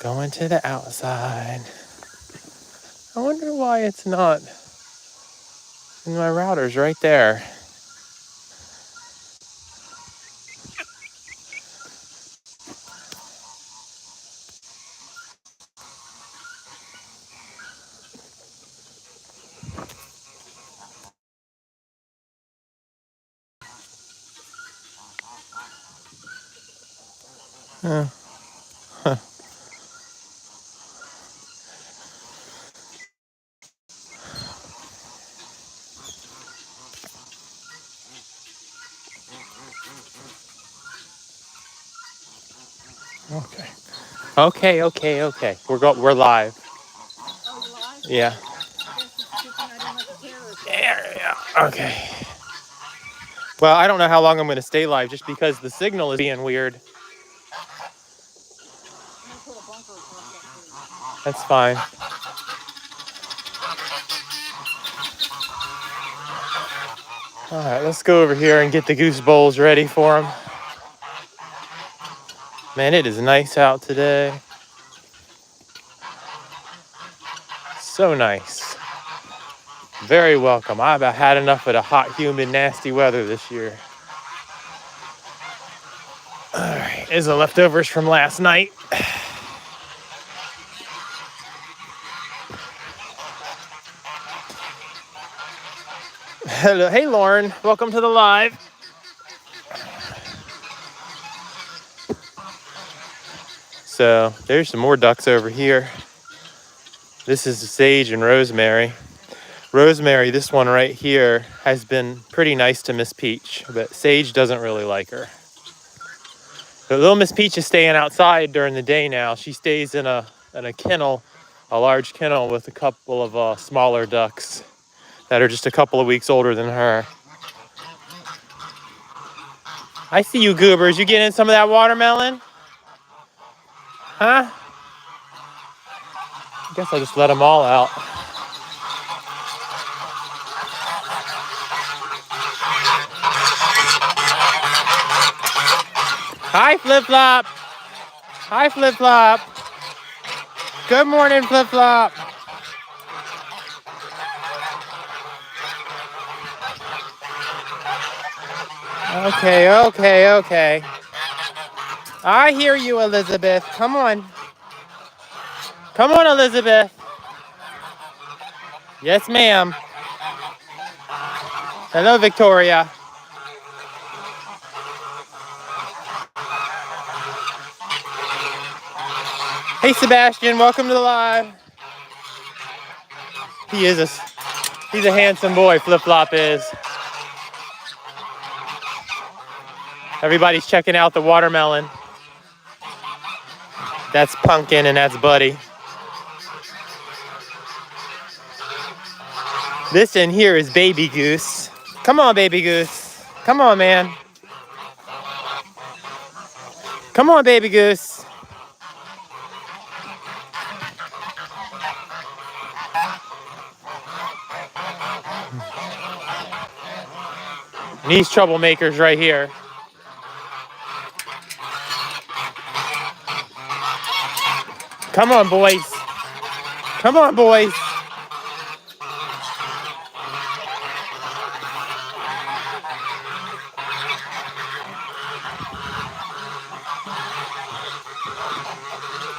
Going to the outside. I wonder why it's not in my routers right there. Huh. Okay. Okay. We're live. Oh, you live? Yeah. I guess it's too bad I didn't let the terror show. Yeah. Okay. Well, I don't know how long I'm going to stay live just because the signal is being weird. I'm gonna put a bunker across that tree. That's fine. All right, let's go over here and get the goose bowls ready for them. Man, it is nice out today. So nice. Very welcome. I've about had enough of the hot, humid, nasty weather this year. All right, here's the leftovers from last night. Hello, hey Lauren, welcome to the live. So there's some more ducks over here. This is Sage and Rosemary. Rosemary, this one right here, has been pretty nice to Miss Peach, but Sage doesn't really like her. But little Miss Peach is staying outside during the day now. She stays in a kennel, a large kennel with a couple of smaller ducks that are just a couple of weeks older than her. I see you goobers. You getting some of that watermelon? Huh? I guess I'll just let them all out. Hi, Flipflop. Hi, Flipflop. Good morning, Flipflop. Okay. I hear you, Elizabeth. Come on. Come on, Elizabeth. Yes, ma'am. Hello, Victoria. Hey, Sebastian. Welcome to the live. He's a handsome boy, Flipflop is. Everybody's checking out the watermelon. That's Pumpkin and that's Buddy. This in here is Baby Goose. Come on, Baby Goose. Come on, man. Come on, Baby Goose. These troublemakers right here. Come on, boys. Come on, boys.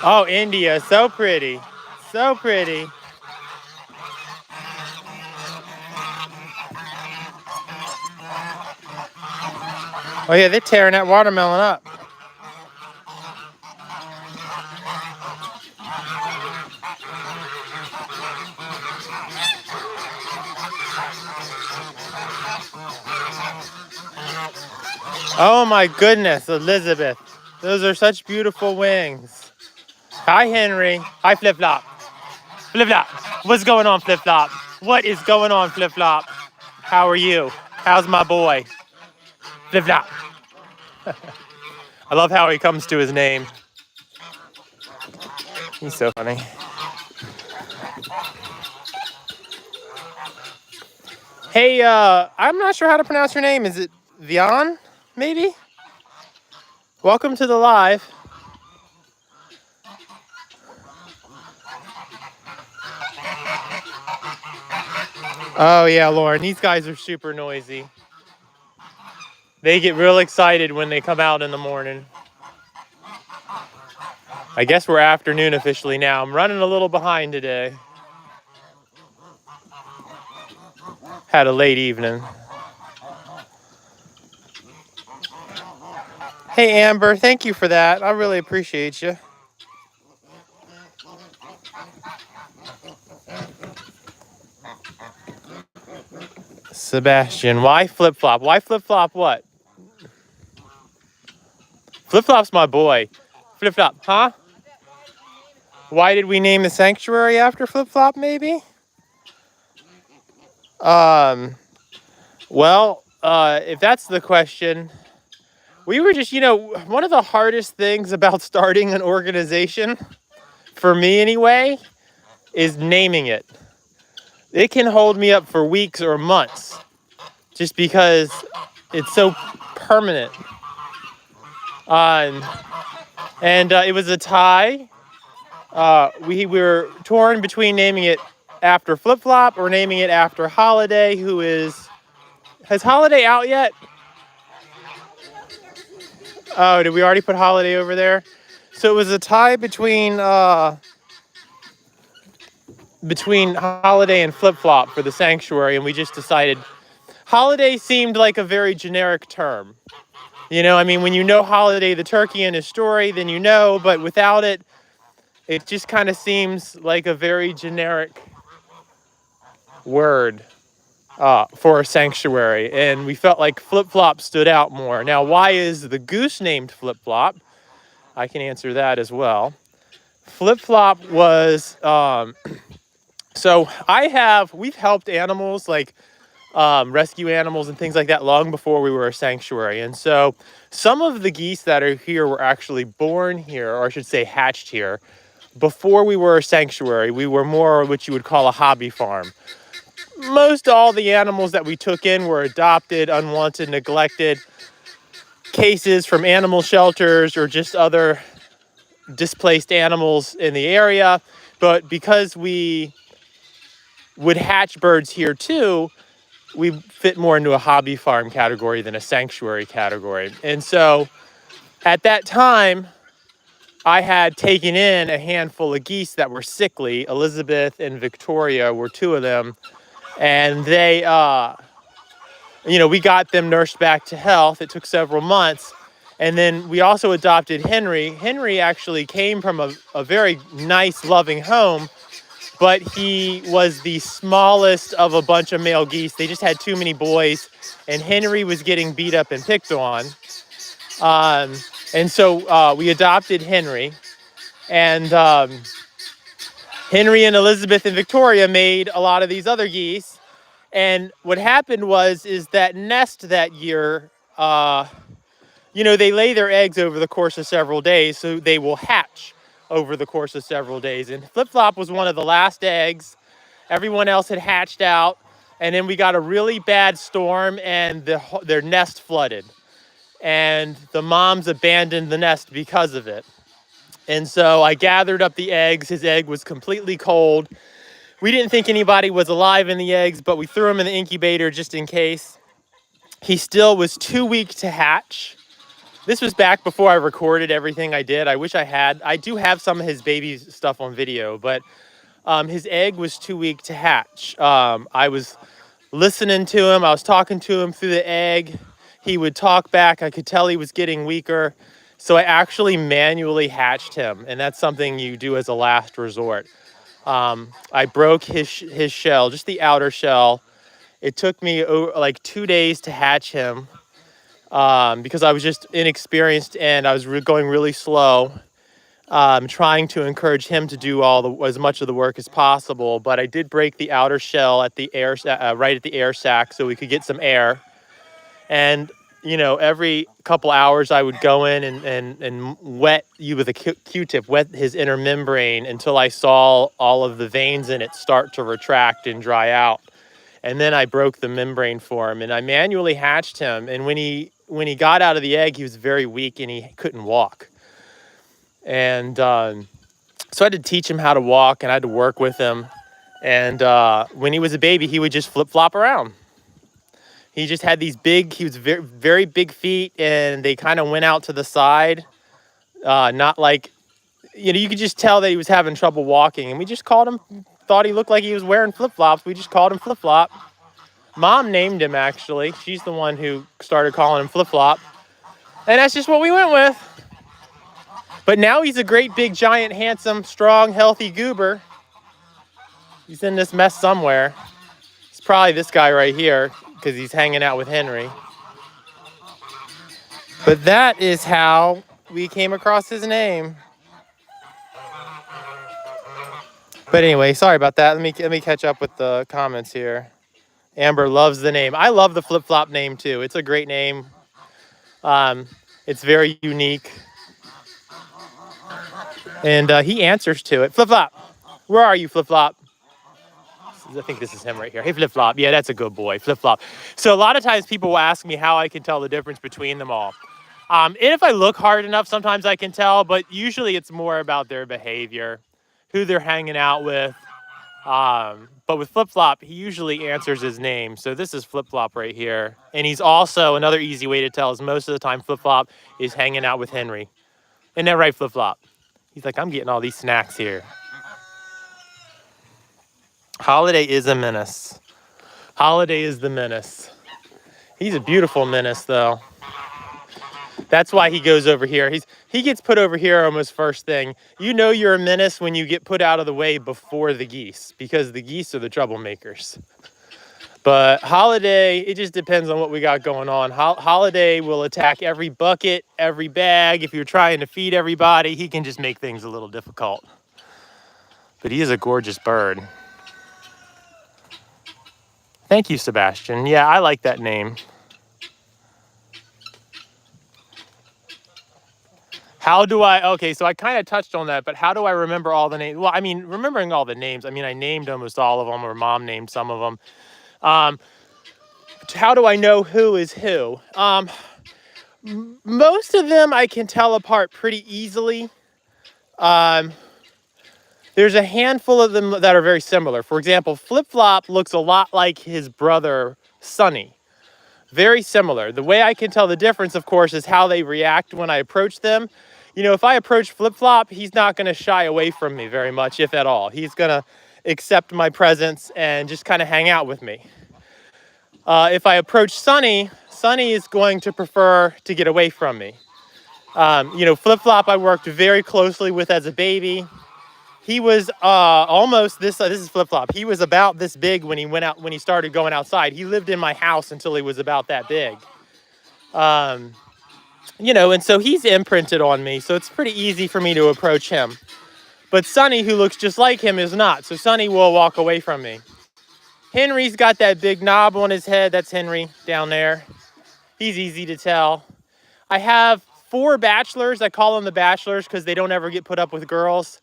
Oh, India, so pretty. So pretty. Oh yeah, they're tearing that watermelon up. Oh my goodness, Elizabeth. Those are such beautiful wings. Hi, Henry. Hi, Flipflop. Flipflop. What's going on, Flipflop? What is going on, Flipflop? How are you? How's my boy? Flipflop. I love how he comes to his name. He's so funny. Hey, I'm not sure how to pronounce your name. Is it Vian, maybe? Welcome to the live. Oh yeah, Lauren, these guys are super noisy. They get real excited when they come out in the morning. I guess we're afternoon officially now. I'm running a little behind today. Had a late evening. Hey Amber, thank you for that. I really appreciate you. Sebastian, why Flipflop? Why Flipflop what? Flipflop's my boy. Flipflop, huh? Why did we name the sanctuary after Flipflop, maybe? Well, if that's the question, we were just, one of the hardest things about starting an organization, for me anyway, is naming it. It can hold me up for weeks or months just because it's so permanent. And it was a tie. We were torn between naming it after Flipflop or naming it after Holiday, who is... Has Holiday out yet? Oh, did we already put Holiday over there? So it was a tie between Holiday and Flipflop for the sanctuary, and we just decided Holiday seemed like a very generic term. When you know Holiday the turkey and his story, then you know, but without it, it just kind of seems like a very generic word for a sanctuary, and we felt like Flipflop stood out more. Now, why is the goose named Flipflop? I can answer that as well. Flipflop was, so we've helped animals like rescue animals and things like that long before we were a sanctuary. And so some of the geese that are here were actually born here, or I should say hatched here, before we were a sanctuary. We were more what you would call a hobby farm. Most all the animals that we took in were adopted, unwanted, neglected cases from animal shelters or just other displaced animals in the area. But because we would hatch birds here too, we fit more into a hobby farm category than a sanctuary category. And so at that time, I had taken in a handful of geese that were sickly. Elizabeth and Victoria were two of them. And they, we got them nursed back to health. It took several months. And then we also adopted Henry. Henry actually came from a very nice, loving home, but he was the smallest of a bunch of male geese. They just had too many boys, and Henry was getting beat up and picked on. And so we adopted Henry, and Henry and Elizabeth and Victoria made a lot of these other geese. And what happened is that nest that year, they lay their eggs over the course of several days, so they will hatch over the course of several days. And Flipflop was one of the last eggs. Everyone else had hatched out, and then we got a really bad storm, and their nest flooded. And the moms abandoned the nest because of it. And so I gathered up the eggs. His egg was completely cold. We didn't think anybody was alive in the eggs, but we threw him in the incubator just in case. He still was too weak to hatch. This was back before I recorded everything I did. I wish I had. I do have some of his baby stuff on video, but his egg was too weak to hatch. I was listening to him. I was talking to him through the egg. He would talk back. I could tell he was getting weaker. So I actually manually hatched him, and that's something you do as a last resort. I broke his shell, just the outer shell. It took me like 2 days to hatch him because I was just inexperienced and I was going really slow, trying to encourage him to do as much of the work as possible. But I did break the outer shell at the air, right at the air sac, so we could get some air. And every couple hours I would go in and wet you with a Q-tip, wet his inner membrane until I saw all of the veins in it start to retract and dry out. And then I broke the membrane for him, and I manually hatched him. And when he got out of the egg, he was very weak and he couldn't walk. And so I had to teach him how to walk, and I had to work with him. And when he was a baby, he would just flip-flop around. He just had these he was very, very big feet, and they kind of went out to the side. Not like, you could just tell that he was having trouble walking. And we just thought he looked like he was wearing flip-flops. We just called him Flip-Flop. Mom named him, actually. She's the one who started calling him Flip-Flop. And that's just what we went with. But now he's a great, big, giant, handsome, strong, healthy goober. He's in this mess somewhere. It's probably this guy right here, because he's hanging out with Henry. But that is how we came across his name. But anyway, sorry about that. Let me catch up with the comments here. Amber loves the name. I love the Flip-Flop name too. It's a great name. It's very unique. And he answers to it. Flip-Flop, where are you, Flip-Flop? I think this is him right here. Hey, Flip-Flop. Yeah, that's a good boy. Flip-Flop. So a lot of times people will ask me how I can tell the difference between them all. And if I look hard enough, sometimes I can tell, but usually it's more about their behavior, who they're hanging out with. But with Flip-Flop, he usually answers his name. So this is Flip-Flop right here. And he's also, another easy way to tell is most of the time Flip-Flop is hanging out with Henry. Isn't that right, Flip-Flop? He's like, I'm getting all these snacks here. Holiday is a menace. Holiday is the menace. He's a beautiful menace, though. That's why he goes over here. He gets put over here almost first thing. You know you're a menace when you get put out of the way before the geese, because the geese are the troublemakers. But Holiday, it just depends on what we got going on. Holiday will attack every bucket, every bag. If you're trying to feed everybody, he can just make things a little difficult. But he is a gorgeous bird. Thank you, Sebastian. Yeah, I like that name. Okay, so I kind of touched on that, but how do I remember all the names? Well, I mean, remembering all the names, I mean, I named almost all of them, or Mom named some of them. How do I know who is who? Most of them I can tell apart pretty easily. There's a handful of them that are very similar. For example, Flip-Flop looks a lot like his brother, Sunny. Very similar. The way I can tell the difference, of course, is how they react when I approach them. If I approach Flip-Flop, he's not going to shy away from me very much, if at all. He's going to accept my presence and just kind of hang out with me. If I approach Sunny, Sunny is going to prefer to get away from me. Flip-Flop I worked very closely with as a baby. He was almost this is Flip-Flop. He was about this big when he started going outside. He lived in my house until he was about that big. And so he's imprinted on me, so it's pretty easy for me to approach him. But Sunny, who looks just like him, is not. So Sunny will walk away from me. Henry's got that big knob on his head. That's Henry down there. He's easy to tell. I have 4 bachelors. I call them the bachelors because they don't ever get put up with girls.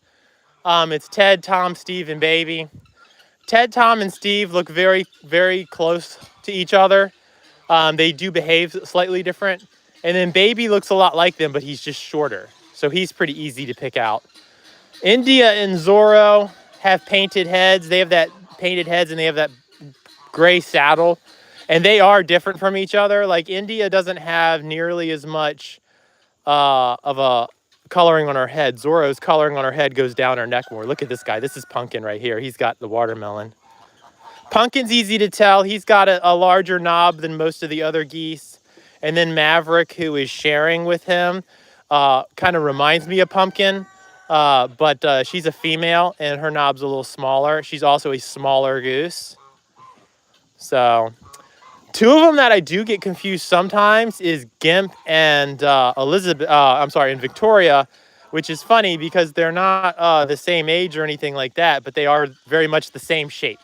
It's Ted, Tom, Steve, and Baby. Ted, Tom, and Steve look very, very close to each other. They do behave slightly different. And then Baby looks a lot like them, but he's just shorter. So he's pretty easy to pick out. India and Zorro have painted heads. They have that painted heads and they have that gray saddle. And they are different from each other. Like India doesn't have nearly as much of a coloring on her head. Zorro's coloring on her head goes down her neck more. Look at this guy. This is Pumpkin right here. He's got the watermelon. Pumpkin's easy to tell. He's got a larger knob than most of the other geese. And then Maverick, who is sharing with him, kind of reminds me of Pumpkin. But she's a female and her knob's a little smaller. She's also a smaller goose. So 2 of them that I do get confused sometimes is Gimp and and Victoria, which is funny because they're not the same age or anything like that, but they are very much the same shape.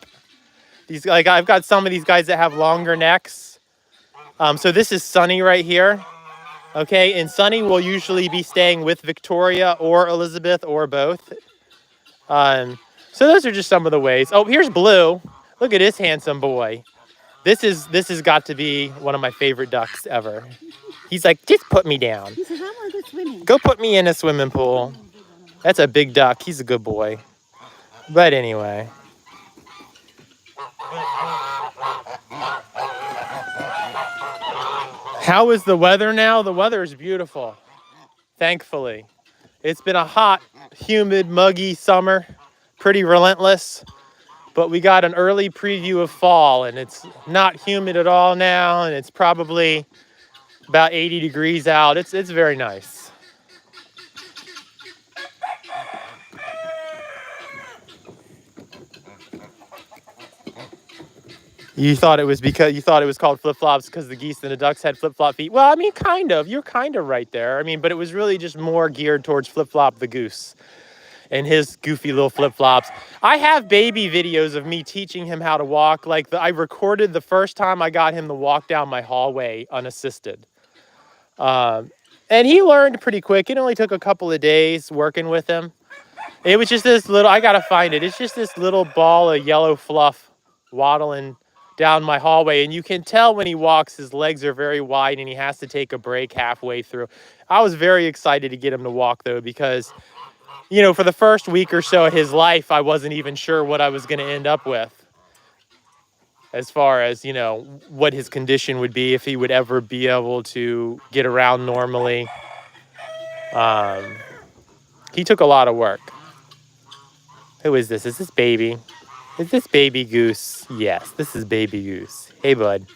I've got some of these guys that have longer necks. So this is Sunny right here. Okay, and Sunny will usually be staying with Victoria or Elizabeth or both. So those are just some of the ways. Oh, here's Blue. Look at this handsome boy. This has got to be one of my favorite ducks ever. He's like, just put me down. He says, I want to go swimming. Go put me in a swimming pool. That's a big duck. He's a good boy. But anyway. How is the weather now? The weather is beautiful, thankfully. It's been a hot, humid, muggy summer, pretty relentless, but we got an early preview of fall, and it's not humid at all now, and it's probably about 80 degrees out. It's very nice. You thought it was called flip-flops because the geese and the ducks had flip-flop feet. Well, I mean, kind of. You're kind of right there. I mean, but it was really just more geared towards Flip-Flop the goose and his goofy little flip-flops. I have baby videos of me teaching him how to walk. Like I recorded the first time I got him to walk down my hallway unassisted. And he learned pretty quick. It only took a couple of days working with him. It was just this little, I gotta find it. It's just this little ball of yellow fluff waddling down my hallway. And you can tell when he walks, his legs are very wide and he has to take a break halfway through. I was very excited to get him to walk though, because, you know, for the first week or so of his life, I wasn't even sure what I was gonna end up with as far as, you know, what his condition would be, if he would ever be able to get around normally. He took a lot of work. Who is this? Is this baby? Is this baby goose? Yes, this is baby goose. Hey, bud.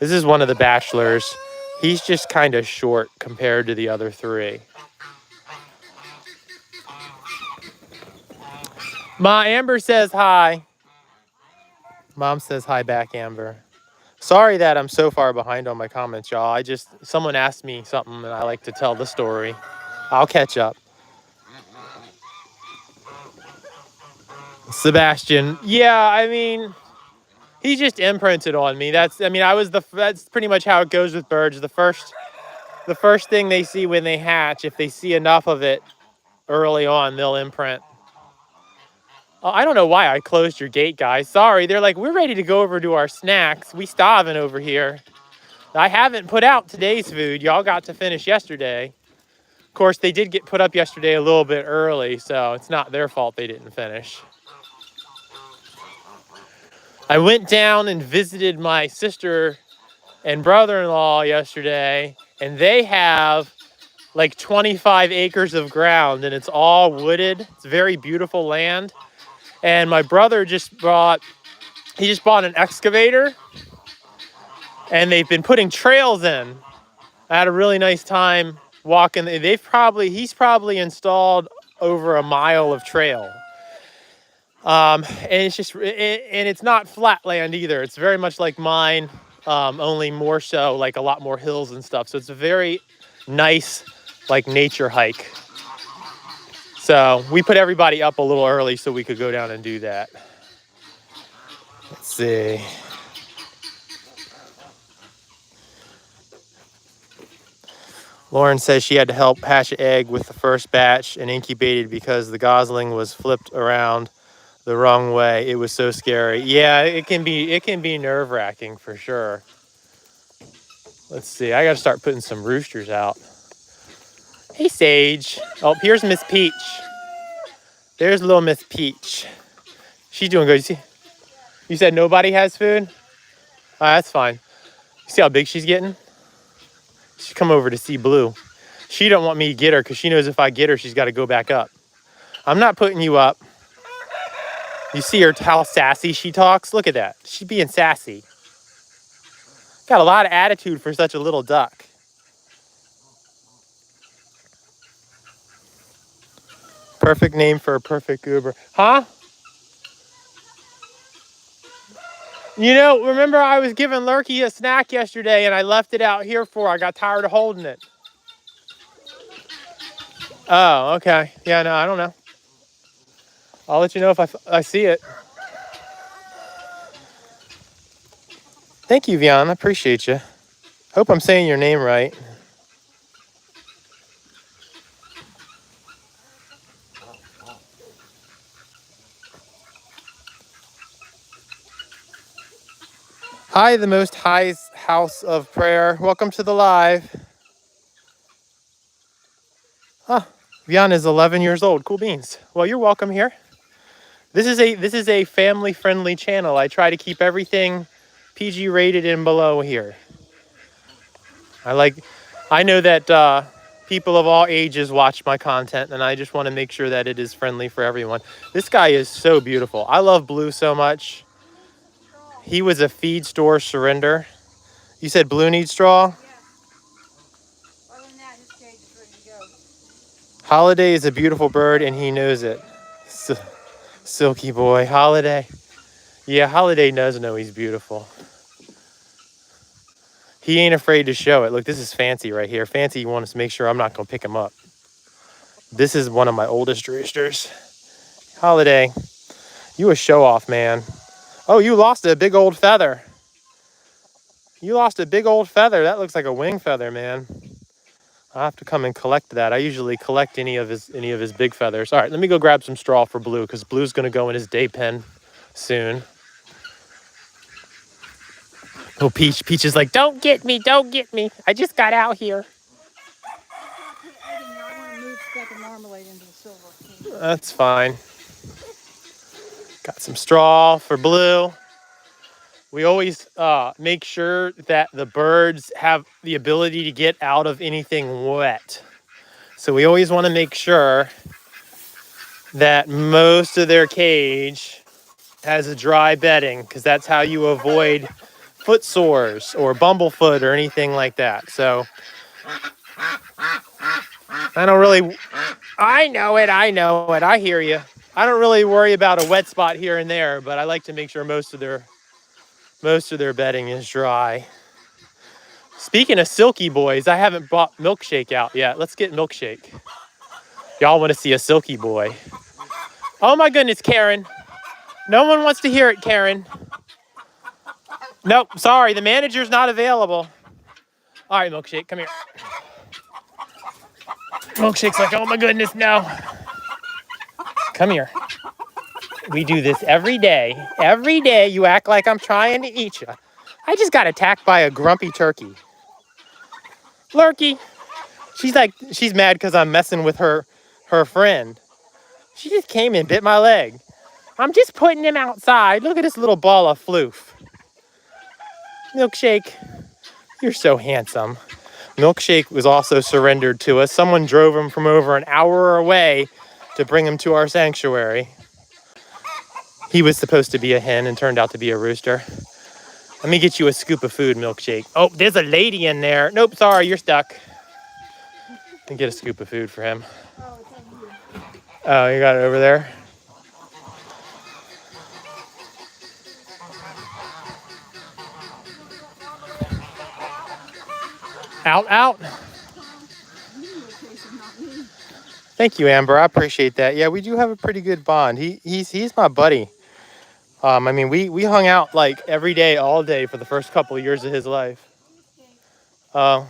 This is one of the bachelors. He's just kind of short compared to the other three. Ma, Amber says hi. Mom says hi back, Amber. Sorry that I'm so far behind on my comments, y'all. Someone asked me something and I like to tell the story. I'll catch up. Sebastian. Yeah, I mean, he just imprinted on me. That's pretty much how it goes with birds. The first thing they see when they hatch, if they see enough of it early on, they'll imprint. Oh, I don't know why I closed your gate, guys. Sorry. They're like, we're ready to go over to our snacks. We starving over here. I haven't put out today's food. Y'all got to finish yesterday. Of course, they did get put up yesterday a little bit early, so it's not their fault they didn't finish. I went down and visited my sister and brother-in-law yesterday, and they have like 25 acres of ground, and it's all wooded. It's very beautiful land. And my brother just bought an excavator, and they've been putting trails in. I had a really nice time walking. He's probably installed over a mile of trail. And it's not flat land either. It's very much like mine, only more so, like a lot more hills and stuff. So it's a very nice, like, nature hike. So we put everybody up a little early so we could go down and do that. Let's see. Lauren says she had to help hatch an egg with the first batch and incubated because the gosling was flipped around the wrong way. It was so scary. Yeah, it can be nerve-wracking for sure. Let's see. I got to start putting some roosters out. Hey, Sage. Oh, here's Miss Peach. There's little Miss Peach. She's doing good. You said nobody has food? Oh, that's fine. You see how big she's getting? She's come over to see Blue. She don't want me to get her because she knows if I get her, she's got to go back up. I'm not putting you up. You see her, how sassy she talks? Look at that. She's being sassy. Got a lot of attitude for such a little duck. Perfect name for a perfect goober. Huh? You know, remember I was giving Lurky a snack yesterday and I left it out here for her. I got tired of holding it. Oh, okay. Yeah, no, I don't know. I'll let you know if I see it. Thank you, Vian. I appreciate you. Hope I'm saying your name right. Hi, the Most High's House of Prayer. Welcome to the live. Huh. Vian is 11 years old. Cool beans. Well, you're welcome here. This is a family-friendly channel. I try to keep everything PG rated and below here. I know that people of all ages watch my content, and I just want to make sure that it is friendly for everyone. This guy is so beautiful. I love Blue so much. He was a feed store surrender. You said Blue needs straw? Other than that, his cage is ready to go. Holiday is a beautiful bird, and he knows it. Silky boy, Holiday. Yeah, Holiday does know he's beautiful. He ain't afraid to show it. Look, this is Fancy right here. Fancy wants to make sure I'm not going to pick him up. This is one of my oldest roosters. Holiday, you a show-off, man. Oh, you lost a big old feather. You lost a big old feather. That looks like a wing feather, man. I'll have to come and collect that. I usually collect any of his big feathers. All right, let me go grab some straw for Blue, because Blue's going to go in his day pen soon. Oh, Peach is like, don't get me. I just got out here. I want to move Speck and Marmalade into the silver. That's fine. Got some straw for Blue. We always make sure that the birds have the ability to get out of anything wet. So we always want to make sure that most of their cage has a dry bedding, because that's how you avoid foot sores or bumblefoot or anything like that. So I know it, I hear you. I don't really worry about a wet spot here and there, but I like to make sure most of their bedding is dry. Speaking of silky boys, I haven't brought Milkshake out yet. Let's get Milkshake. Y'all want to see a silky boy. Oh my goodness, Karen. No one wants to hear it, Karen. Nope, sorry, the manager's not available. All right, Milkshake, come here. Milkshake's like, oh my goodness, no. Come here. We do this every day. Every day you act like I'm trying to eat you. I just got attacked by a grumpy turkey. Lurky. She's mad because I'm messing with her friend. She just came and bit my leg. I'm just putting him outside. Look at this little ball of floof. Milkshake, you're so handsome. Milkshake was also surrendered to us. Someone drove him from over an hour away to bring him to our sanctuary. He was supposed to be a hen and turned out to be a rooster. Let me get you a scoop of food, Milkshake. Oh, there's a lady in there. Nope, sorry, you're stuck. Let me get a scoop of food for him. Oh, it's on you. Oh, you got it over there? Out. You were chasing, not me. Thank you, Amber. I appreciate that. Yeah, we do have a pretty good bond. He's my buddy. I mean, we hung out like every day, all day for the first couple of years of his life. The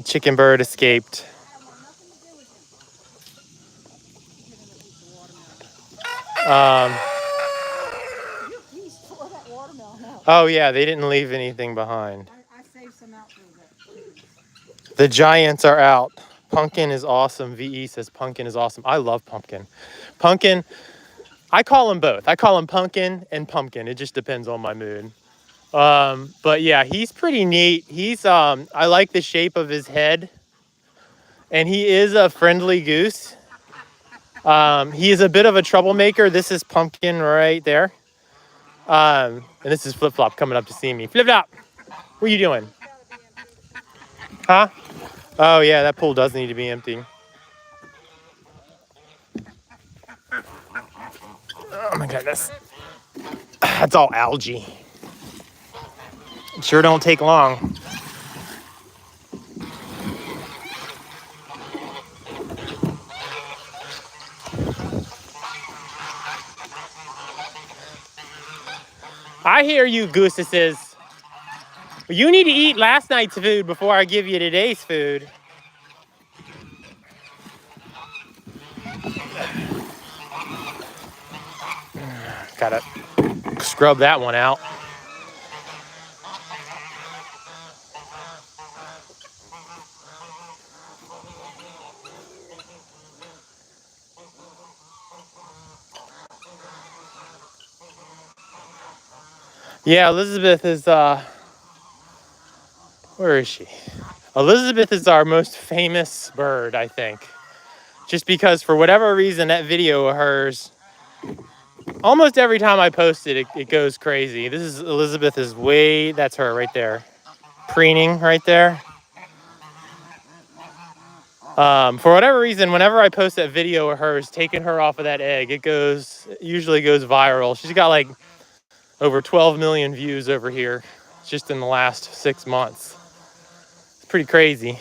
chicken bird escaped. Oh yeah, they didn't leave anything behind. I saved some out for that. The giants are out. Pumpkin is awesome. VE says Pumpkin is awesome. I love Pumpkin. Pumpkin, I call him both. I call him Pumpkin and Pumpkin. It just depends on my mood. But yeah, he's pretty neat. I like the shape of his head. And he is a friendly goose. He is a bit of a troublemaker. This is Pumpkin right there. And this is Flipflop coming up to see me. Flipflop, what are you doing? Huh? Oh yeah, that pool does need to be empty. Oh my goodness. That's all algae. It sure don't take long. I hear you, gooses. You need to eat last night's food before I give you today's food. Gotta scrub that one out. Yeah, Elizabeth is Where is she? Elizabeth is our most famous bird, I think. Just because for whatever reason, that video of hers, almost every time I post it, it goes crazy. This is Elizabeth is way, that's her right there. Preening right there. For whatever reason, whenever I post that video of hers taking her off of that egg, it usually goes viral. She's got like over 12 million views over here just in the last 6 months. It's pretty crazy.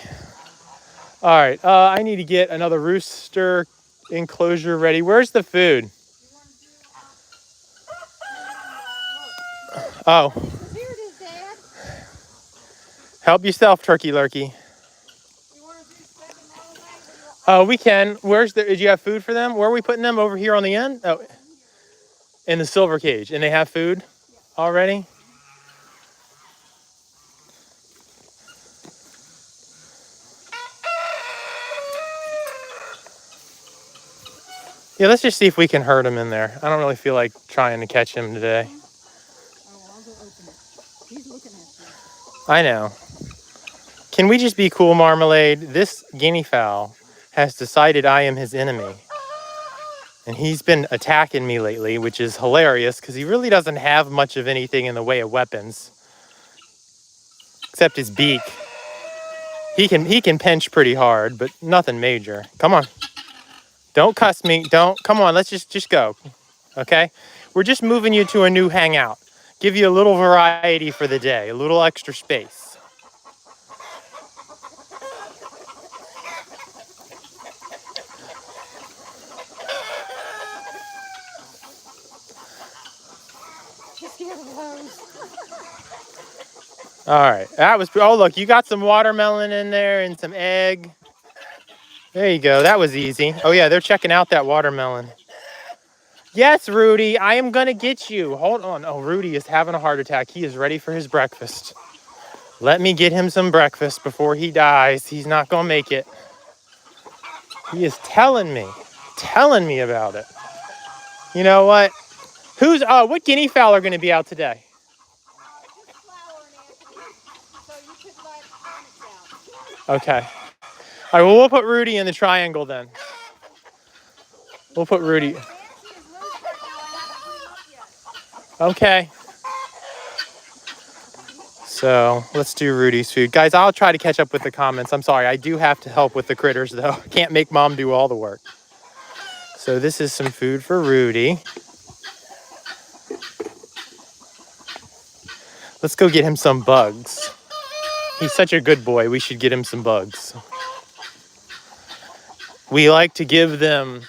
All right, I need to get another rooster enclosure ready. Where's the food? Oh. Here it is, Dad. Help yourself, turkey lurkey. You want to do second marmalade? Oh, we can. Did you have food for them? Where are we putting them? Over here on the end? Oh, in the silver cage. And they have food already? Yeah, let's just see if we can herd him in there. I don't really feel like trying to catch him today. Oh, well, I'll go open it. He's looking at you. I know. Can we just be cool, Marmalade? This guinea fowl has decided I am his enemy. And he's been attacking me lately, which is hilarious because he really doesn't have much of anything in the way of weapons. Except his beak. He can pinch pretty hard, but nothing major. Come on. Don't cuss me. Don't. Come on, let's just go. Okay? We're just moving you to a new hangout. Give you a little variety for the day, a little extra space. He's scared of the hose. All right. That was, oh, look, you got some watermelon in there and some egg. There you go. That was easy. Oh, yeah, they're checking out that watermelon. Yes, Rudy, I am going to get you. Hold on. Oh, Rudy is having a heart attack. He is ready for his breakfast. Let me get him some breakfast before he dies. He's not going to make it. He is telling me about it. You know what? What guinea fowl are going to be out today? Just Flower and Anthony. So you could let Onyx out. Okay. All right, well, we'll put Rudy in the triangle then. We'll put Rudy. Nancy is loose right now. I haven't put him up yet. Okay. So let's do Rudy's food. Guys, I'll try to catch up with the comments. I'm sorry, I do have to help with the critters though. Can't make mom do all the work. So this is some food for Rudy. Let's go get him some bugs. He's such a good boy. We should get him some bugs. We like to give them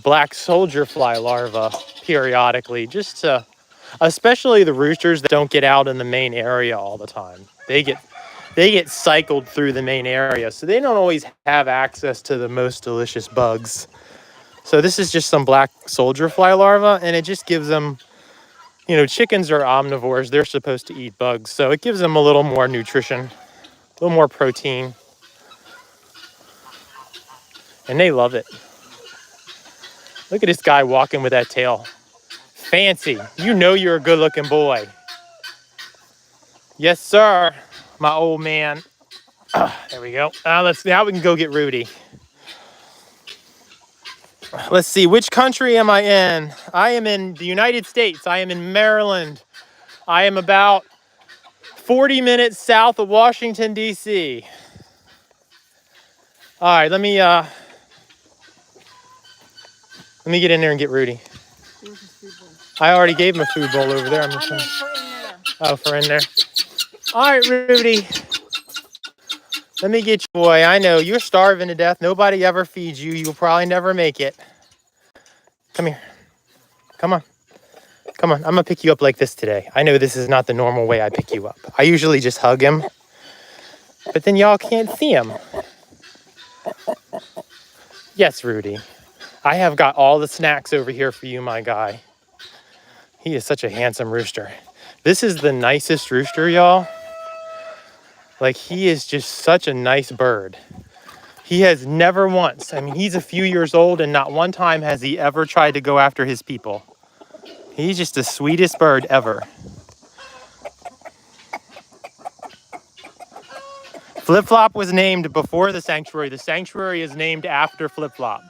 black soldier fly larvae periodically, just to, especially the roosters that don't get out in the main area all the time. They get cycled through the main area, so they don't always have access to the most delicious bugs. So this is just some black soldier fly larvae, and it just gives them, you know, chickens are omnivores. They're supposed to eat bugs, so it gives them a little more nutrition, a little more protein. And they love it. Look at this guy walking with that tail. Fancy. You know you're a good-looking boy. Yes, sir, my old man. There we go. Now we can go get Rudy. Let's see, which country am I in? I am in the United States. I am in Maryland. I am about 40 minutes south of Washington, D.C. All right, let me get in there and get Rudy. Here's his food bowl. I already gave him a food bowl over there. I mean, for in there. Oh, for in there. All right, Rudy. Let me get you, boy. I know you're starving to death. Nobody ever feeds you. You'll probably never make it. Come here. Come on. Come on. I'm going to pick you up like this today. I know this is not the normal way I pick you up. I usually just hug him. But then y'all can't see him. Yes, Rudy. I have got all the snacks over here for you, my guy. He is such a handsome rooster. This is the nicest rooster, y'all. Like, he is just such a nice bird. He has never once, I mean, he's a few years old and not one time has he ever tried to go after his people. He's just the sweetest bird ever. Flipflop was named before the sanctuary. The sanctuary is named after Flipflop.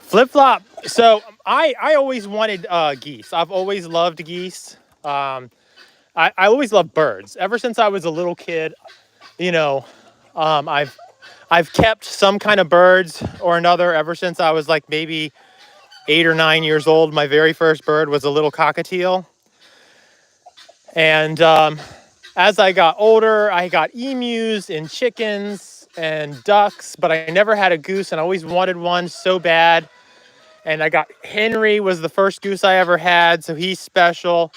Flipflop. So I always wanted geese. I've always loved geese. I always loved birds. Ever since I was a little kid, you know, I've kept some kind of birds or another ever since I was like maybe 8 or 9 years old. My very first bird was a little cockatiel. And as I got older, I got emus and chickens and ducks, but I never had a goose, and I always wanted one so bad. And I got Henry was the first goose I ever had, so he's special.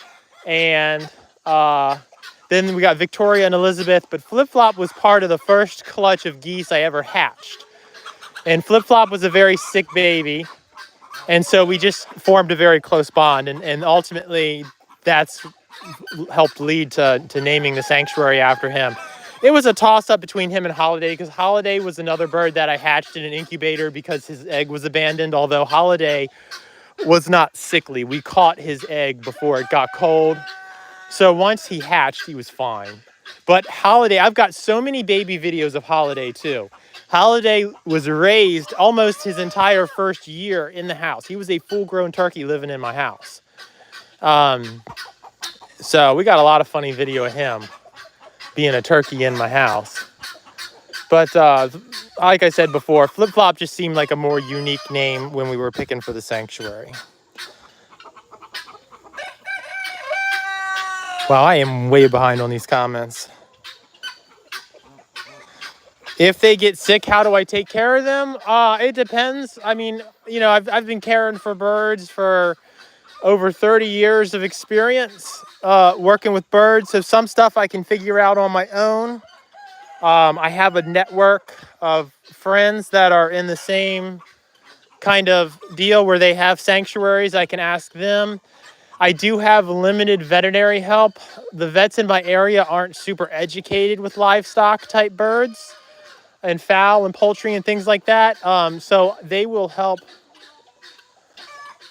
And then we got Victoria and Elizabeth, but Flipflop was part of the first clutch of geese I ever hatched. And Flipflop was a very sick baby, and so we just formed a very close bond, and ultimately that's helped lead to naming the sanctuary after him. It was a toss-up between him and Holiday, because Holiday was another bird that I hatched in an incubator because his egg was abandoned, although Holiday was not sickly. We caught his egg before it got cold. So once he hatched, he was fine. But Holiday, I've got so many baby videos of Holiday too. Holiday was raised almost his entire first year in the house. He was a full-grown turkey living in my house. So we got a lot of funny video of him being a turkey in my house. But like I said before, Flipflop just seemed like a more unique name when we were picking for the sanctuary. Wow, I am way behind on these comments. If they get sick, how do I take care of them? It depends. I mean, you know, I've been caring for birds for over 30 years of experience working with birds. So some stuff I can figure out on my own. I have a network of friends that are in the same kind of deal where they have sanctuaries. I can ask them. I do have limited veterinary help. The vets in my area aren't super educated with livestock type birds and fowl and poultry and things like that. So they will help.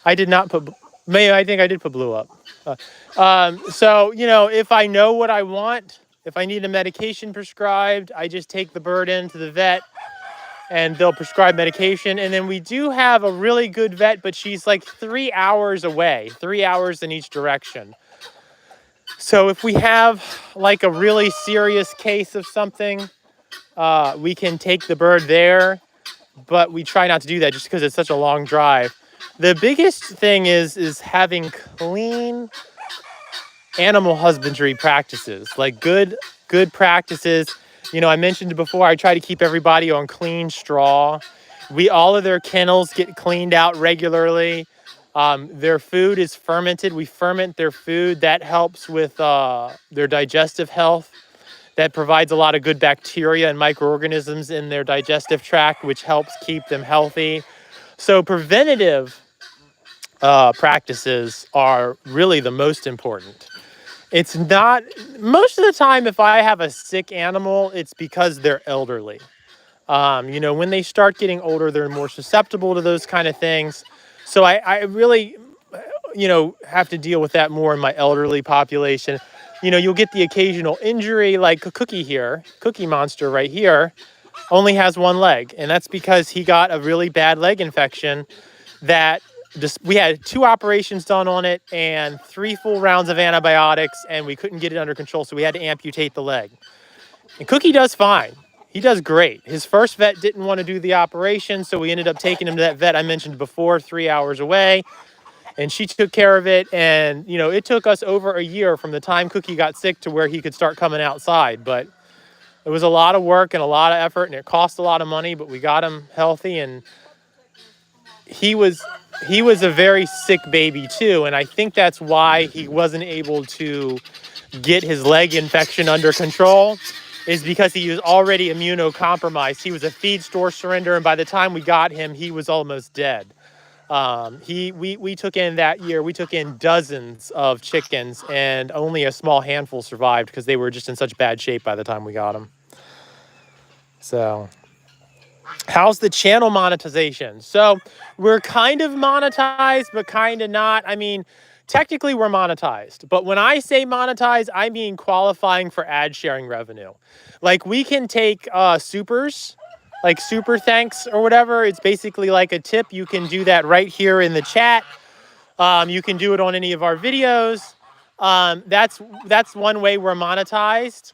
I did not put, maybe I think I did put blue up. So, you know, if I know what I want, if I need a medication prescribed, I just take the bird into the vet and they'll prescribe medication. And then we do have a really good vet, but she's like 3 hours away, 3 hours in each direction. So if we have like a really serious case of something, we can take the bird there, but we try not to do that just because it's such a long drive. The biggest thing is having clean animal husbandry practices, like good practices. You know, I mentioned before, I try to keep everybody on clean straw. All of their kennels get cleaned out regularly. Their food is fermented. We ferment their food. That helps with their digestive health. That provides a lot of good bacteria and microorganisms in their digestive tract, which helps keep them healthy. So preventative practices are really the most important. It's not, most of the time, if I have a sick animal, it's because they're elderly. You know, when they start getting older, they're more susceptible to those kind of things. So I really, you know, have to deal with that more in my elderly population. You know, you'll get the occasional injury, like a Cookie here, Cookie Monster right here, only has one leg. And that's because he got a really bad leg infection that we had 2 operations done on it and 3 full rounds of antibiotics, and we couldn't get it under control, so we had to amputate the leg. And Cookie does fine. He does great. His first vet didn't want to do the operation, so we ended up taking him to that vet I mentioned before, 3 hours away, and she took care of it. And, you know, it took us over a year from the time Cookie got sick to where he could start coming outside. But it was a lot of work and a lot of effort, and it cost a lot of money, but we got him healthy. And he was a very sick baby too, and I think that's why he wasn't able to get his leg infection under control, is because he was already immunocompromised. He was a feed store surrender, and by the time we got him, he was almost dead. We took in that year, we took in dozens of chickens, and only a small handful survived because they were just in such bad shape by the time we got them. So how's the channel monetization? So we're kind of monetized, but kind of not. I mean, technically we're monetized. But when I say monetized, I mean qualifying for ad sharing revenue. Like we can take supers, like super thanks or whatever. It's basically like a tip. You can do that right here in the chat. You can do it on any of our videos. That's one way we're monetized.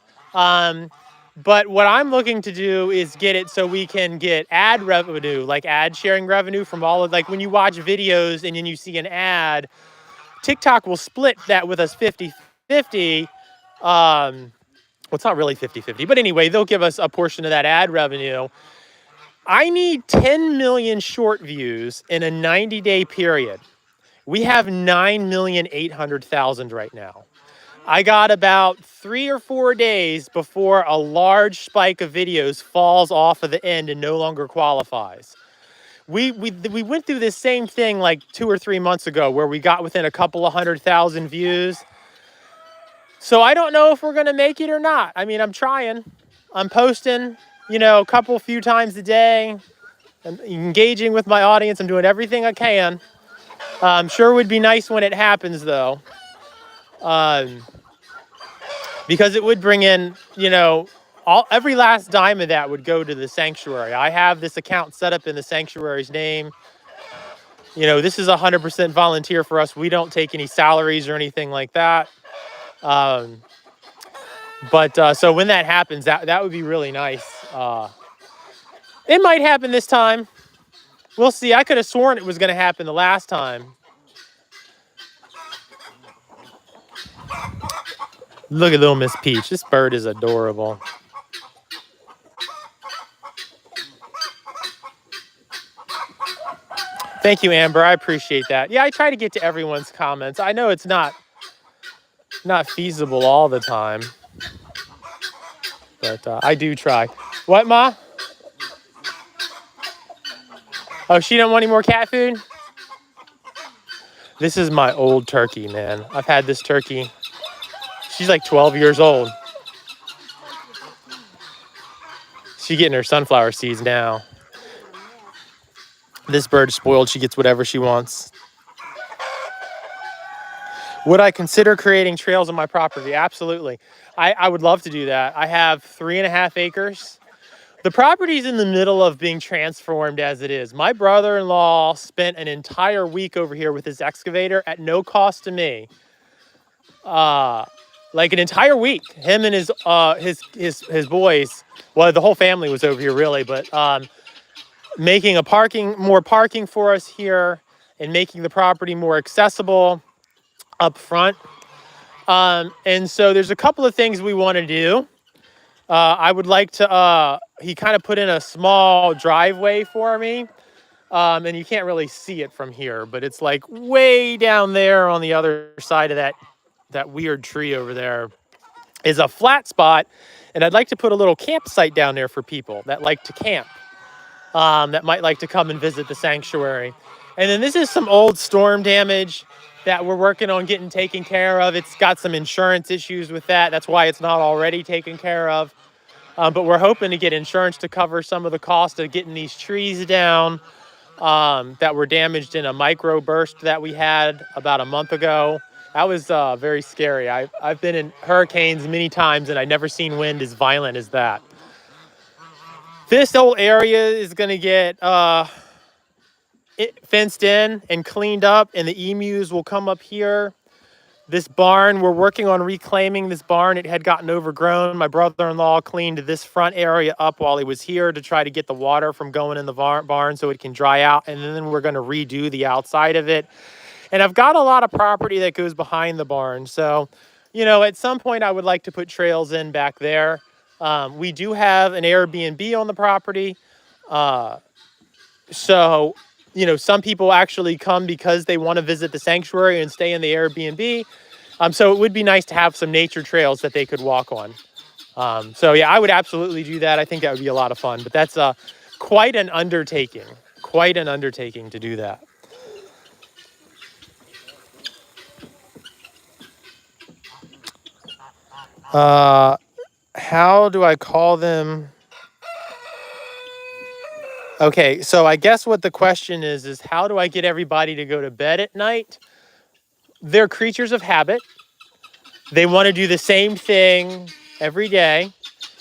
But what I'm looking to do is get it so we can get ad revenue, like ad sharing revenue from all of, like when you watch videos and then you see an ad, TikTok will split that with us 50-50. Well, it's not really 50-50, but anyway, they'll give us a portion of that ad revenue. I need 10 million short views in a 90-day period. We have 9,800,000 right now. I got about 3 or 4 days before a large spike of videos falls off of the end and no longer qualifies. We went through this same thing like 2 or 3 months ago where we got within a couple of 100,000 views. So I don't know if we're going to make it or not. I mean, I'm trying. I'm posting, a few times a day. I'm engaging with my audience. I'm doing everything I can. I'm sure it would be nice when it happens, though. Because it would bring in, every last dime of that would go to the sanctuary. I have this account set up in the sanctuary's name. This is 100% volunteer for us. We don't take any salaries or anything like that. But so when that happens, that would be really nice. It might happen this time. We'll see. I could have sworn it was going to happen the last time. Look at little Miss Peach. This bird is adorable. Thank you, Amber. I appreciate that. Yeah, I try to get to everyone's comments. I know it's not feasible all the time, but I do try. What, Ma? Oh, she don't want any more cat food? This is my old turkey, man. I've had this turkey. She's like 12 years old. She's getting her sunflower seeds now. This bird's spoiled. She gets whatever she wants. Would I consider creating trails on my property? Absolutely. I would love to do that. I have 3.5 acres. The property's in the middle of being transformed as it is. My brother-in-law spent an entire week over here with his excavator at no cost to me. Like an entire week. Him and his boys. Well, the whole family was over here really, but making more parking for us here and making the property more accessible up front. And so there's a couple of things we want to do. I would like to, he kind of put in a small driveway for me. And you can't really see it from here, but it's like way down there on the other side of that weird tree over there is a flat spot. And I'd like to put a little campsite down there for people that like to camp, that might like to come and visit the sanctuary. And then this is some old storm damage that we're working on getting taken care of. It's got some insurance issues with that. That's why it's not already taken care of. But we're hoping to get insurance to cover some of the cost of getting these trees down that were damaged in a microburst that we had about a month ago. That was very scary. I've been in hurricanes many times and I've never seen wind as violent as that. This whole area is going to get fenced in and cleaned up, and the emus will come up here. This barn, we're working on reclaiming this barn. It had gotten overgrown. My brother-in-law cleaned this front area up while he was here to try to get the water from going in the barn so it can dry out, and then we're going to redo the outside of it. And I've got a lot of property that goes behind the barn. So, at some point I would like to put trails in back there. We do have an Airbnb on the property. So, some people actually come because they want to visit the sanctuary and stay in the Airbnb. So it would be nice to have some nature trails that they could walk on. So yeah, I would absolutely do that. I think that would be a lot of fun, but that's quite an undertaking to do that. How do I call them? Okay, so I guess what the question is how do I get everybody to go to bed at night? they're creatures of habit. They want to do the same thing every day.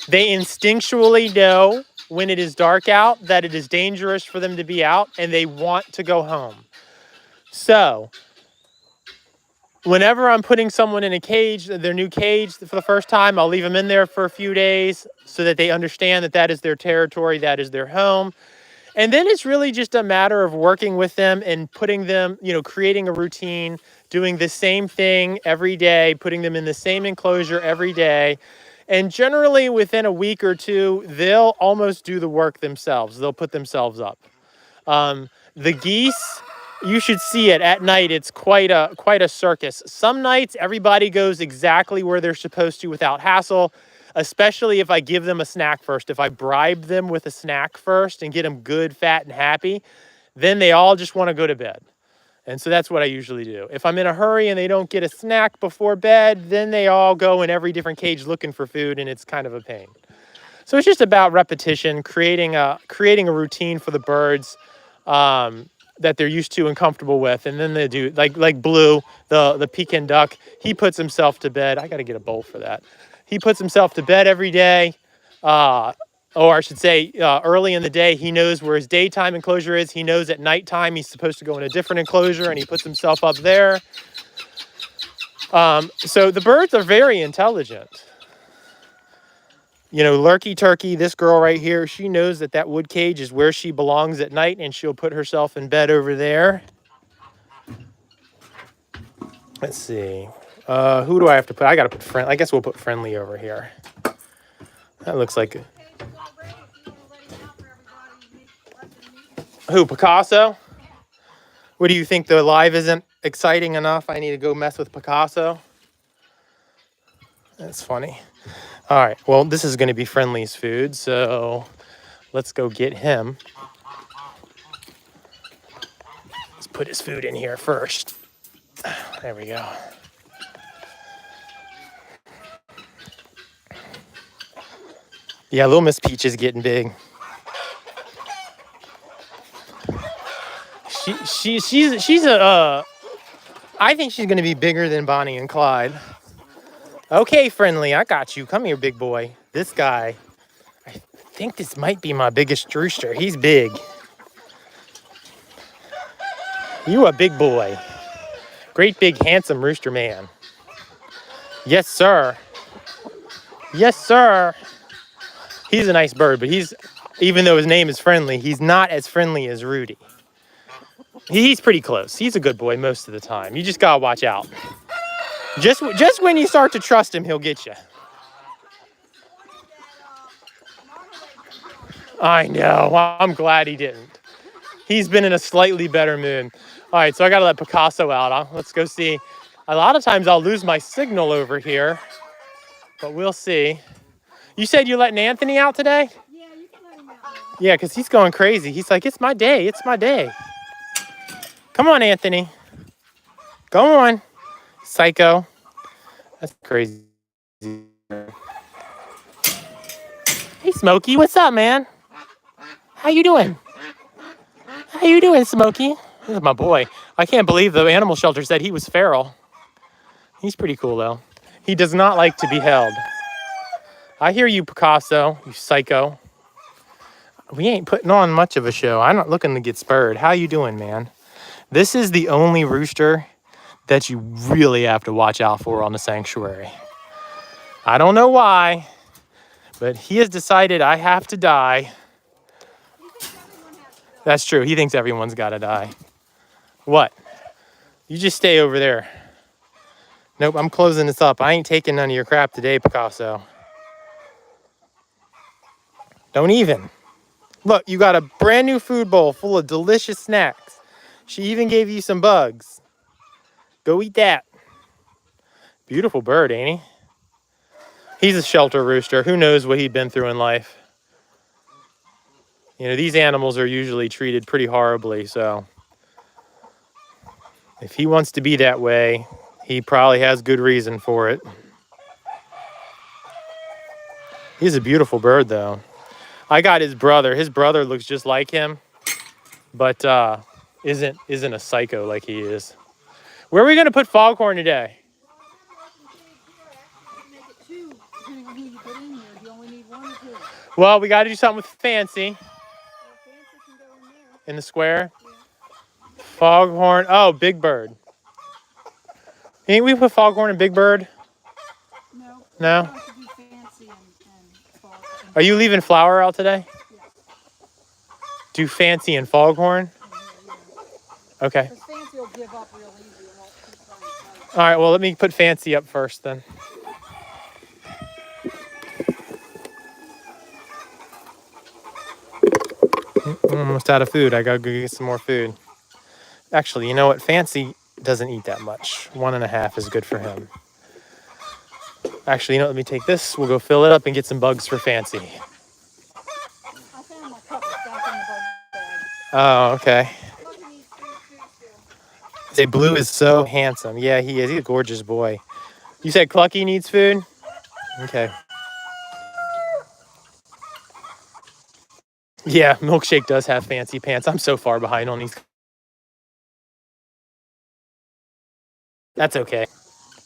They instinctually know when it is dark out that it is dangerous for them to be out, and they want to go home. So whenever I'm putting someone in a cage, their new cage for the first time, I'll leave them in there for a few days so that they understand that that is their territory, that is their home. And then it's really just a matter of working with them and putting them, creating a routine, doing the same thing every day, putting them in the same enclosure every day. And generally within a week or two, they'll almost do the work themselves. They'll put themselves up. The geese, you should see it at night. It's quite a circus. Some nights everybody goes exactly where they're supposed to without hassle, especially if I give them a snack first. If I bribe them with a snack first and get them good, fat, and happy, then they all just want to go to bed. And so that's what I usually do. If I'm in a hurry and they don't get a snack before bed, then they all go in every different cage looking for food, and it's kind of a pain. So it's just about repetition, creating a routine for the birds that they're used to and comfortable with. And then they do, like Blue, the pekin duck, he puts himself to bed. I got to get a bowl for that. He puts himself to bed every day. Or I should say early in the day, he knows where his daytime enclosure is. He knows at nighttime he's supposed to go in a different enclosure, and he puts himself up there. So the birds are very intelligent. Lurky Turkey, this girl right here, she knows that wood cage is where she belongs at night, and she'll put herself in bed over there. Let's see. Who do I have to put? I got to put Friendly. I guess we'll put Friendly over here. That looks like... Who, Picasso? What do you think, the live isn't exciting enough? I need to go mess with Picasso? That's funny. All right, well, this is going to be Friendly's food, so let's go get him. Let's put his food in here first. There we go. Yeah, little Miss Peach is getting big. She's a I think she's going to be bigger than Bonnie and Clyde. Okay, Friendly, I got you. Come here, big boy. This guy, I think this might be my biggest rooster. He's big. You a big boy. Great big handsome rooster man. Yes, sir. Yes, sir. He's a nice bird, but even though his name is Friendly, he's not as friendly as Rudy. He's pretty close. He's a good boy most of the time. You just gotta watch out. Just when you start to trust him, he'll get you. I know. I'm glad he didn't. He's been in a slightly better mood. All right, so I gotta let Picasso out. Let's go see. A lot of times I'll lose my signal over here, but we'll see. You said you're letting Anthony out today? Yeah, you can let him out now. Yeah, because he's going crazy. He's like, it's my day. It's my day. Come on, Anthony. Go on. Psycho. That's crazy. Hey, Smokey. What's up, man? How you doing? How you doing, Smokey? This is my boy. I can't believe the animal shelter said he was feral. He's pretty cool, though. He does not like to be held. I hear you, Picasso, you psycho. We ain't putting on much of a show. I'm not looking to get spurred. How you doing, man? This is the only rooster that you really have to watch out for on the sanctuary. I don't know why, but he has decided I have to die. That's true. He thinks everyone's got to die. What? You just stay over there. Nope, I'm closing this up. I ain't taking none of your crap today, Picasso. Don't even. Look, you got a brand new food bowl full of delicious snacks. She even gave you some bugs. Go eat that. Beautiful bird, ain't he? He's a shelter rooster. Who knows what he'd been through in life. These animals are usually treated pretty horribly, so if he wants to be that way, he probably has good reason for it. He's a beautiful bird, though. I got his brother. His brother looks just like him, but isn't a psycho like he is. Where are we going to put foghorn today? Well, I have an open cage here. I actually make it two, depending on who you put in here. Do you only need one or two? Well, we got to do something with Fancy Well, Fancy can go in there. in the square. Yeah. Foghorn. Oh, Big Bird. Ain't we put foghorn and Big Bird? No. No? I should do Fancy and Fog. Are you leaving Flower out today? Yes. Do Fancy and foghorn? Yeah. Okay. Because Fancy will give up real easy and won't keep trying to fight. All right, well, let me put Fancy up first then. I'm almost out of food. I gotta go get some more food. Actually, you know what? Fancy doesn't eat that much. 1.5 is good for him. Actually, you know what? Let me take this. We'll go fill it up and get some bugs for Fancy. I found my couple back in the bug bag. Oh, okay. Lucky needs food too still. Say Blue is so handsome. Yeah, he is. He's a gorgeous boy. You said Clucky needs food? Okay. Yeah, Milkshake does have fancy pants. I'm so far behind on these. That's okay.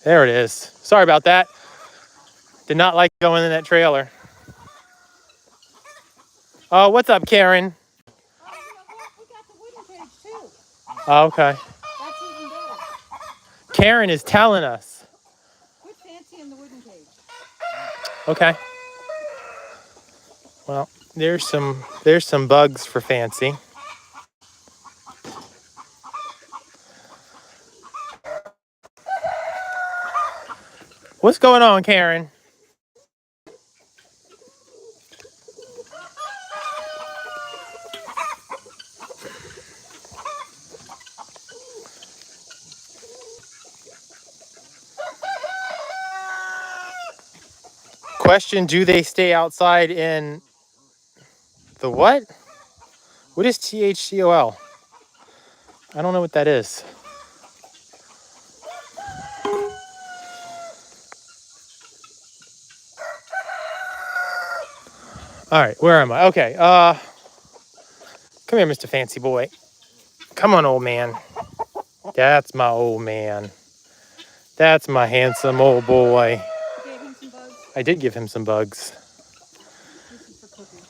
There it is. Sorry about that. Did not like going in that trailer. Oh, what's up, Karen? Oh, you know what? We got the wooden cage too. Oh, okay. That's even better. Karen is telling us. Put Fancy in the wooden cage. Okay. Well, there's some bugs for Fancy. What's going on, Karen? Question, do they stay outside in the what? What is THCOL? I don't know what that is. All right, where am I? Okay, come here, Mr. Fancy Boy. Come on, old man. That's my old man. That's my handsome old boy. You gave him some bugs. I did give him some bugs. This is for Cookie.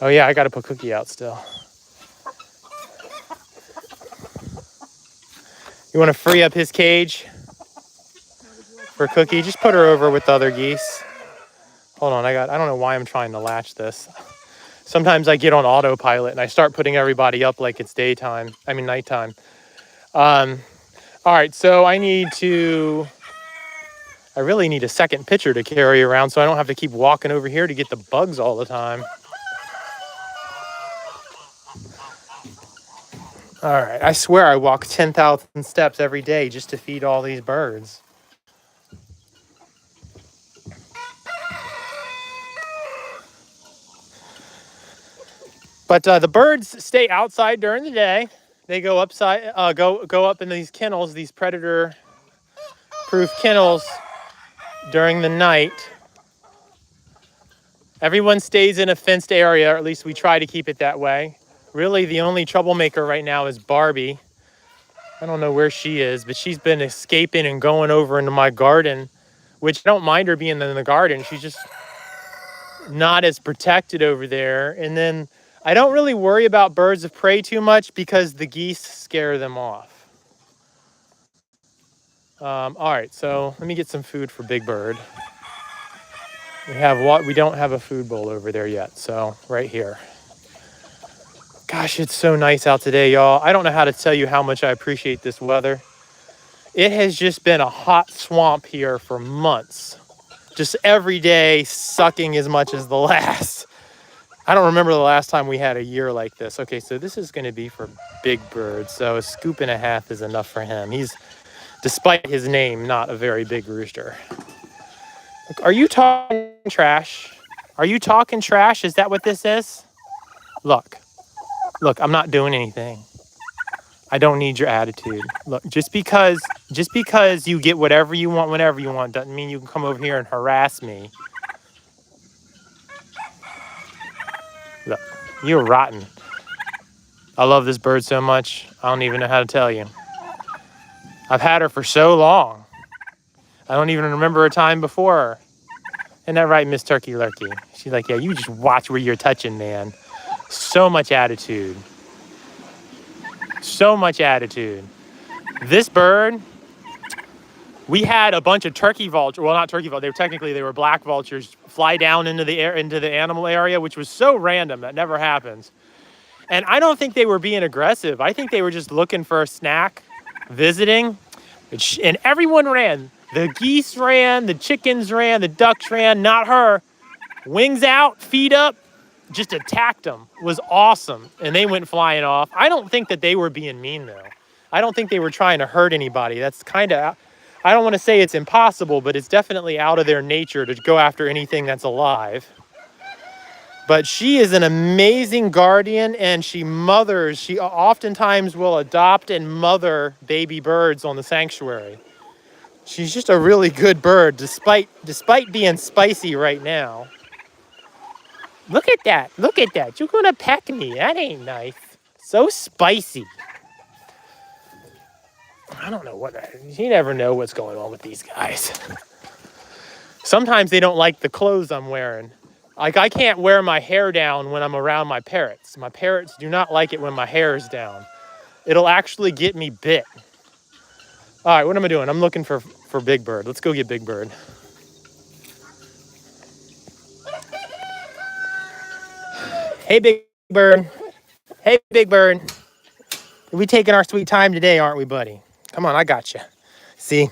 Oh yeah, I gotta put Cookie out still. You wanna free up his cage for Cookie? Just put her over with the other geese. Hold on, I don't know why I'm trying to latch this. Sometimes I get on autopilot and I start putting everybody up like it's nighttime. All right, so I really need a second pitcher to carry around so I don't have to keep walking over here to get the bugs all the time. All right, I swear I walk 10,000 steps every day just to feed all these birds. But the birds stay outside during the day. They go up in these kennels, these predator-proof kennels during the night. Everyone stays in a fenced area, or at least we try to keep it that way. Really, the only troublemaker right now is Barbie. I don't know where she is, but she's been escaping and going over into my garden, which I don't mind her being in the garden. She's just not as protected over there. And then I don't really worry about birds of prey too much because the geese scare them off. All right, so let me get some food for Big Bird. We don't have a food bowl over there yet, so right here. Gosh, it's so nice out today, y'all. I don't know how to tell you how much I appreciate this weather. It has just been a hot swamp here for months. Just every day sucking as much as the last. I don't remember the last time we had a year like this. Okay, so this is gonna be for Big Bird. So a scoop and a half is enough for him. He's, despite his name, not a very big rooster. Look, are you talking trash? Are you talking trash? Is that what this is? Look, I'm not doing anything. I don't need your attitude. Look, just because you get whatever you want whenever you want doesn't mean you can come over here and harass me. Look, you're rotten. I love this bird so much, I don't even know how to tell you. I've had her for so long. I don't even remember a time before her. Isn't that right, Miss Turkey Lurkey? She's like, yeah, you just watch where you're touching, man. So much attitude. So much attitude. This bird, we had a bunch of turkey vultures. Well, not turkey vultures. They were black vultures fly down into the air, into the animal area, which was so random. That never happens. And I don't think they were being aggressive. I think they were just looking for a snack, visiting, and everyone ran. The geese ran, the chickens ran, the ducks ran, not her. Wings out, feet up, just attacked them. It was awesome. And they went flying off. I don't think that they were being mean, though. I don't think they were trying to hurt anybody. That's kind of, I don't want to say it's impossible, but it's definitely out of their nature to go after anything that's alive. But she is an amazing guardian, and she oftentimes will adopt and mother baby birds on the sanctuary. She's just a really good bird, despite being spicy right now. Look at that. Look at that. You're gonna peck me. That ain't nice. So spicy. I don't know what you never know what's going on with these guys. Sometimes they don't like the clothes I'm wearing. Like, I can't wear my hair down when I'm around my parrots. My parrots do not like it when my hair is down. It'll actually get me bit. All right, what am I doing? I'm looking for Big Bird. Let's go get Big Bird. Hey, Big Bird. Hey, Big Bird. We taking our sweet time today, aren't we, buddy? Come on, I got you. See,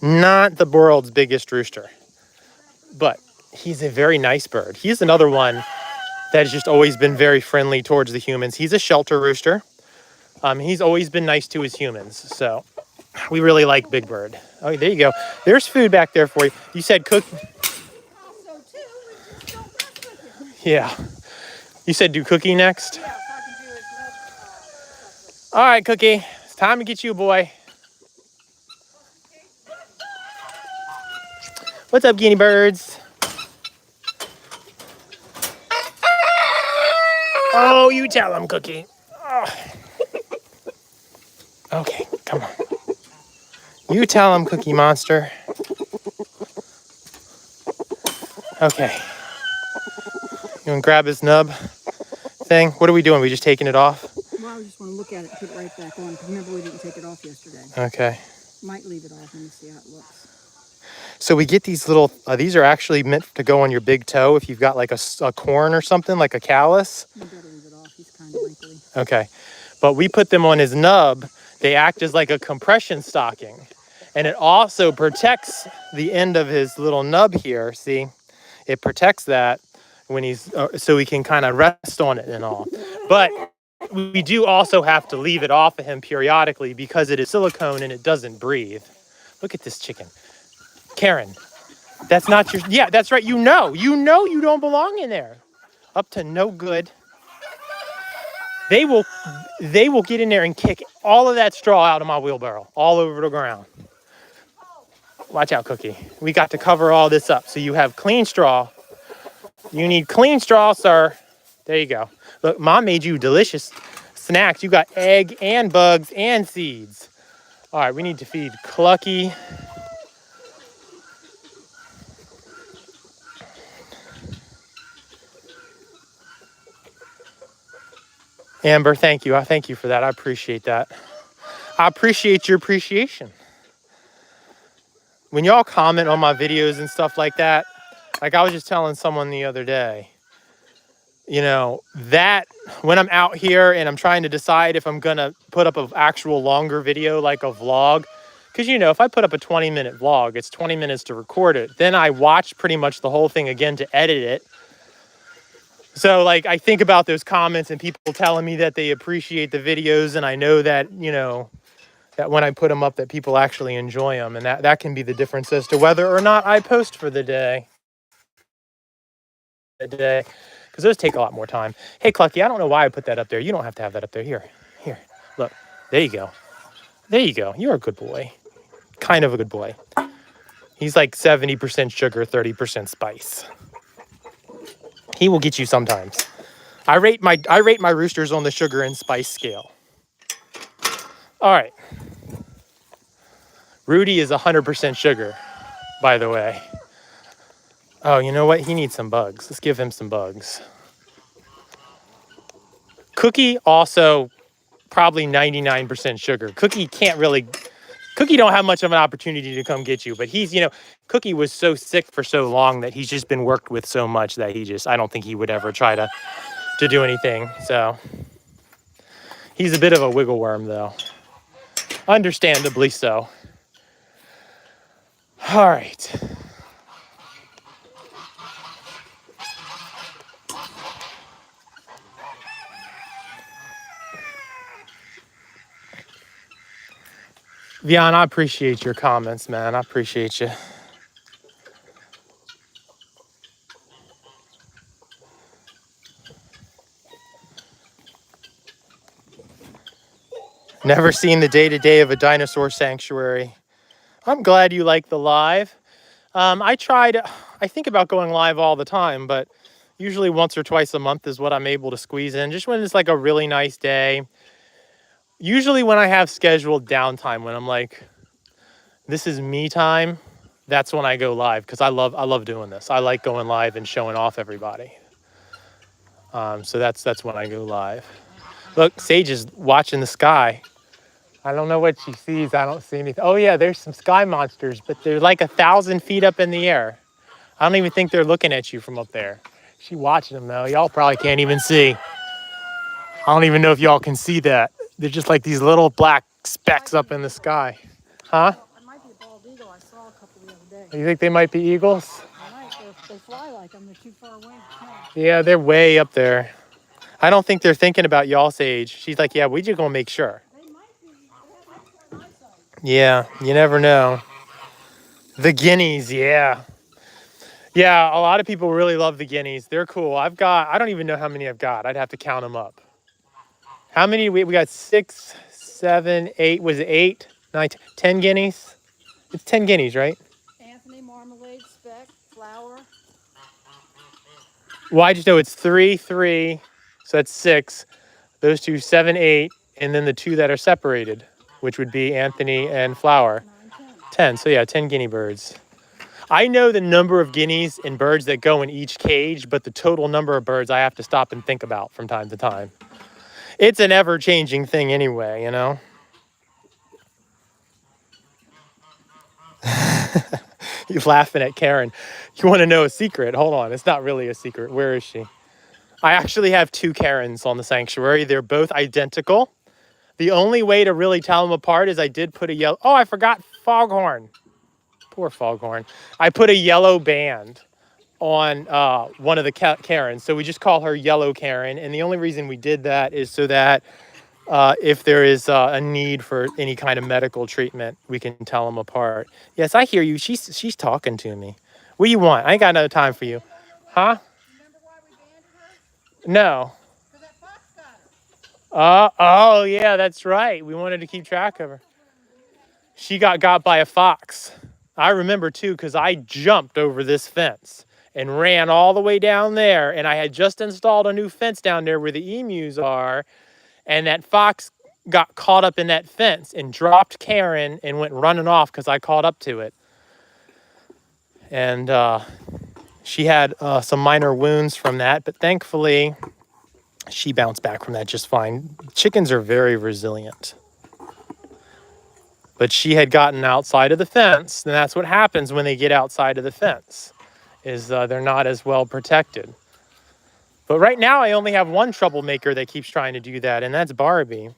not the world's biggest rooster, but he's a very nice bird. He's another one that has just always been very friendly towards the humans. He's a shelter rooster. He's always been nice to his humans, so we really like Big Bird. Oh, there you go. There's food back there for you. You said cook. Picasso too. It's just don't mess with him. Yeah. You said do Cookie next? Yeah, so I can do his All right, Cookie. It's time to get you, boy. What's up, guinea birds? Oh, you tell him, Cookie. Oh. Okay, come on. You tell him, Cookie Monster. Okay. You want to grab his nub thing? What are we doing? We just taking it off? Well, I just want to look at it and put it right back on. Because remember, we didn't take it off yesterday. Okay. Might leave it off and see how it looks. So we get these little, these are actually meant to go on your big toe if you've got like a corn or something, like a callus. You better leave it off. He's kind of wrinkly. Okay. But we put them on his nub. They act as like a compression stocking. And it also protects the end of his little nub here. See, it protects that when he's, so he can kind of rest on it and all. But we do also have to leave it off of him periodically because it is silicone and it doesn't breathe. Look at this chicken. Karen, that's not your, yeah, that's right. You know you don't belong in there. Up to no good. They will get in there and kick all of that straw out of my wheelbarrow, all over the ground. Watch out, Cookie. We got to cover all this up. So you have clean straw. You need clean straw, sir. There you go. Look, Mom made you delicious snacks. You got egg and bugs and seeds. All right, we need to feed Clucky. Amber, thank you. I thank you for that. I appreciate that. I appreciate your appreciation. When y'all comment on my videos and stuff like that, like I was just telling someone the other day, you know, that when I'm out here and I'm trying to decide if I'm going to put up an actual longer video, like a vlog, because, you know, if I put up a 20-minute vlog, it's 20 minutes to record it. Then I watch pretty much the whole thing again to edit it. So, like, I think about those comments and people telling me that they appreciate the videos, and I know that, you know, that when I put them up that people actually enjoy them, and that can be the difference as to whether or not I post for the day. Because those take a lot more time. Hey, Clucky, I don't know why I put that up there. You don't have to have that up there. Here, look. There you go. There you go. You're a good boy. Kind of a good boy. He's like 70% sugar, 30% spice. He will get you sometimes. I rate my roosters on the sugar and spice scale. All right. Rudy is 100% sugar, by the way. Oh, you know what? He needs some bugs. Let's give him some bugs. Cookie also probably 99% sugar. Cookie can't really, Cookie don't have much of an opportunity to come get you, but he's, Cookie was so sick for so long that he's just been worked with so much that I don't think he would ever try to do anything. So he's a bit of a wiggle worm though. Understandably so. All right. Vian, I appreciate your comments, man. I appreciate you. Never seen the day-to-day of a dinosaur sanctuary. I'm glad you like the live. I think about going live all the time, but usually once or twice a month is what I'm able to squeeze in, just when it's like a really nice day. Usually when I have scheduled downtime, when I'm like, this is me time, that's when I go live, because I love doing this. I like going live and showing off everybody. So that's when I go live. Look, Sage is watching the sky. I don't know what she sees. I don't see anything. Oh yeah, there's some sky monsters, but they're like 1,000 feet up in the air. I don't even think they're looking at you from up there. She watching them though. Y'all probably can't even see. I don't even know if y'all can see that. They're just like these little black specks up in the sky. Huh? It might be a bald eagle. I saw a couple the other day. You think they might be eagles? They might. They fly like them. They're too far away to tell. Yeah, they're way up there. I don't think they're thinking about y'all, Sage. She's like, yeah, we just gonna make sure. They might be. They have excellent eyesight. Yeah, you never know. The guineas, yeah. Yeah, a lot of people really love the guineas. They're cool. I don't even know how many I've got. I'd have to count them up. How many? We got 6, 7, 8. Was it 8, 9, 10 guineas? It's 10 guineas, right? Anthony, marmalade, speck, flower. Well, I just know it's 3, 3. So that's 6. Those two, 7, 8. And then the 2 that are separated, which would be Anthony and Flower. 9, 10. 10. So yeah, 10 guinea birds. I know the number of guineas and birds that go in each cage, but the total number of birds I have to stop and think about from time to time. It's an ever-changing thing anyway, you know? You're laughing at Karen. You want to know a secret? Hold on. It's not really a secret. Where is she? I actually have 2 Karens on the sanctuary. They're both identical. The only way to really tell them apart is I did put a yellow... Oh, I forgot Foghorn. Poor Foghorn. I put a yellow band on one of the Karens. So we just call her Yellow Karen. And the only reason we did that is so that if there is a need for any kind of medical treatment, we can tell them apart. Yes, I hear you. She's talking to me. What do you want? I ain't got no time for you. Huh? Remember why we banded her? No. Because that fox got her. Oh, yeah, that's right. We wanted to keep track of her. She got by a fox. I remember, too, because I jumped over this fence and ran all the way down there. And I had just installed a new fence down there where the emus are. And that fox got caught up in that fence and dropped Karen and went running off because I caught up to it. And she had some minor wounds from that, but thankfully she bounced back from that just fine. Chickens are very resilient. But she had gotten outside of the fence, and that's what happens when they get outside of the fence, is they're not as well protected. But right now I only have one troublemaker that keeps trying to do that, and that's Barbie.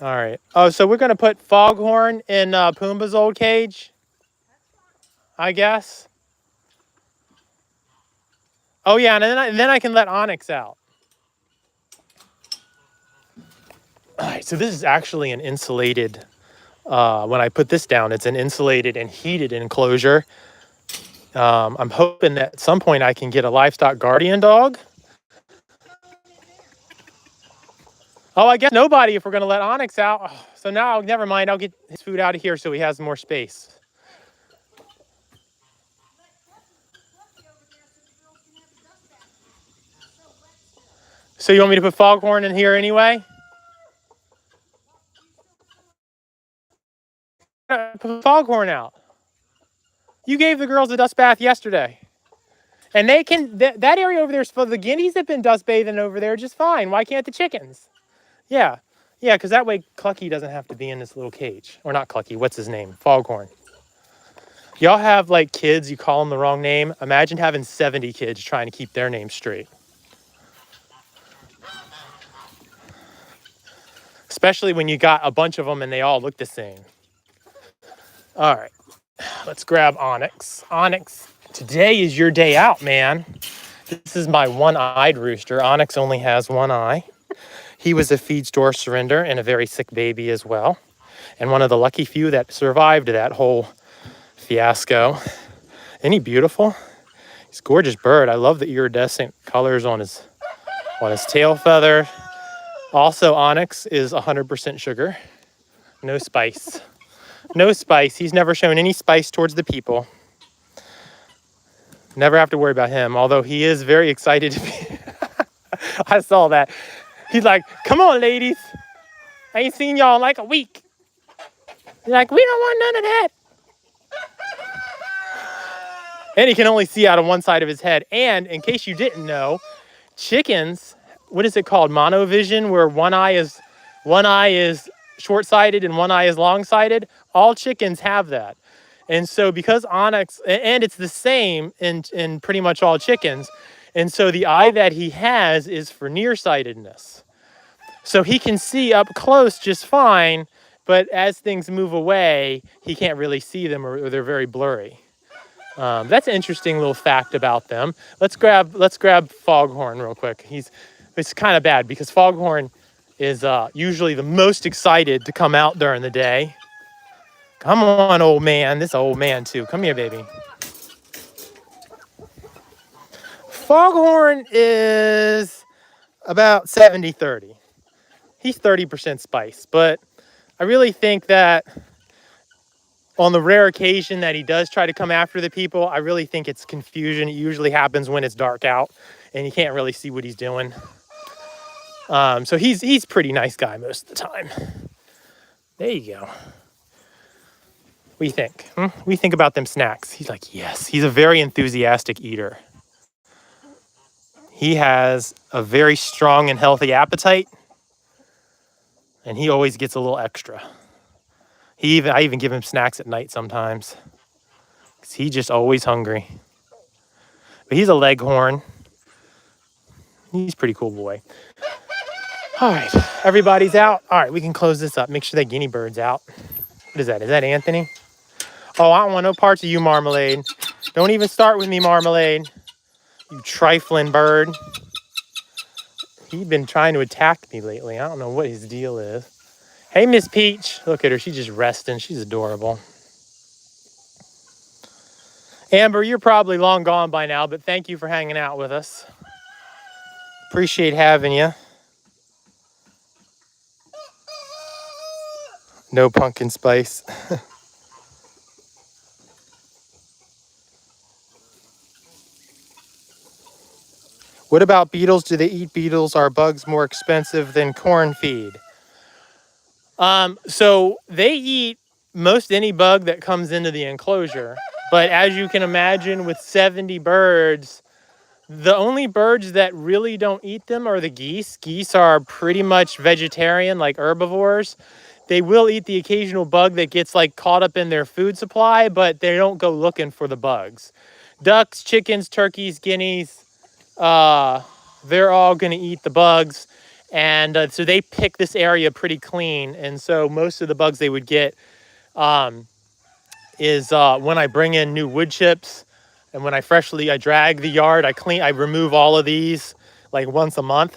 All right. Oh, so we're going to put Foghorn in Pumbaa's old cage, I guess. Oh, yeah, and then I can let Onyx out. All right, so this is actually an insulated, when I put this down, it's an insulated and heated enclosure. I'm hoping that at some point I can get a livestock guardian dog. Oh, I guess nobody if we're going to let Onyx out. Oh, so now, never mind. I'll get his food out of here so he has more space. So you want me to put Foghorn in here anyway? put Foghorn out. You gave the girls a dust bath yesterday. And they can, that area over there is for the guineas have been dust bathing over there just fine. Why can't the chickens? Yeah. Yeah, because that way Clucky doesn't have to be in this little cage. Or not Clucky, what's his name? Foghorn. Y'all have like kids, you call them the wrong name. Imagine having 70 kids trying to keep their name straight. Especially when you got a bunch of them and they all look the same. All right, let's grab Onyx. Onyx, today is your day out, man. This is my one-eyed rooster. Onyx only has one eye. He was a feed store surrender and a very sick baby as well. And one of the lucky few that survived that whole fiasco. Isn't he beautiful? He's a gorgeous bird. I love the iridescent colors on his tail feather. Also, Onyx is 100% sugar. No spice. No spice. He's never shown any spice towards the people. Never have to worry about him, although he is very excited to be. I saw that. He's like, come on, ladies. I ain't seen y'all in like a week. He's like, we don't want none of that. And he can only see out of one side of his head. And in case you didn't know, chickens, what is it called? Monovision, where one eye is short-sighted and one eye is long-sighted. All chickens have that. And so because Onyx, and it's the same in pretty much all chickens. And so the eye that he has is for nearsightedness. So he can see up close just fine, but as things move away, he can't really see them or they're very blurry. That's an interesting little fact about them. Let's grab Foghorn real quick. It's kind of bad because Foghorn is usually the most excited to come out during the day. Come on, old man. This old man too. Come here, baby. Foghorn is about 70-30. He's 30% spice, but I really think that on the rare occasion that he does try to come after the people, I really think it's confusion. It usually happens when it's dark out and you can't really see what he's doing. So he's a pretty nice guy most of the time. There you go. What do you think? What do you think about them snacks? He's like, yes. He's a very enthusiastic eater. He has a very strong and healthy appetite, and he always gets a little extra. I even give him snacks at night sometimes, because he's just always hungry. But he's a leghorn. He's a pretty cool boy. All right, everybody's out. All right, we can close this up. Make sure that guinea bird's out. What is that? Is that Anthony? Oh, I don't want no parts of you, Marmalade. Don't even start with me, Marmalade. You trifling bird. He's been trying to attack me lately. I don't know what his deal is. Hey, Miss Peach. Look at her. She's just resting. She's adorable. Amber, you're probably long gone by now, but thank you for hanging out with us. Appreciate having you. No pumpkin spice. What about beetles? Do they eat beetles? Are bugs more expensive than corn feed? So they eat most any bug that comes into the enclosure. But as you can imagine, with 70 birds, the only birds that really don't eat them are the geese. Geese are pretty much vegetarian, like herbivores. They will eat the occasional bug that gets like caught up in their food supply, but they don't go looking for the bugs. Ducks, chickens, turkeys, guineas, they're all going to eat the bugs. And so they pick this area pretty clean. And so most of the bugs they would get is when I bring in new wood chips and when I drag the yard, I remove all of these like once a month.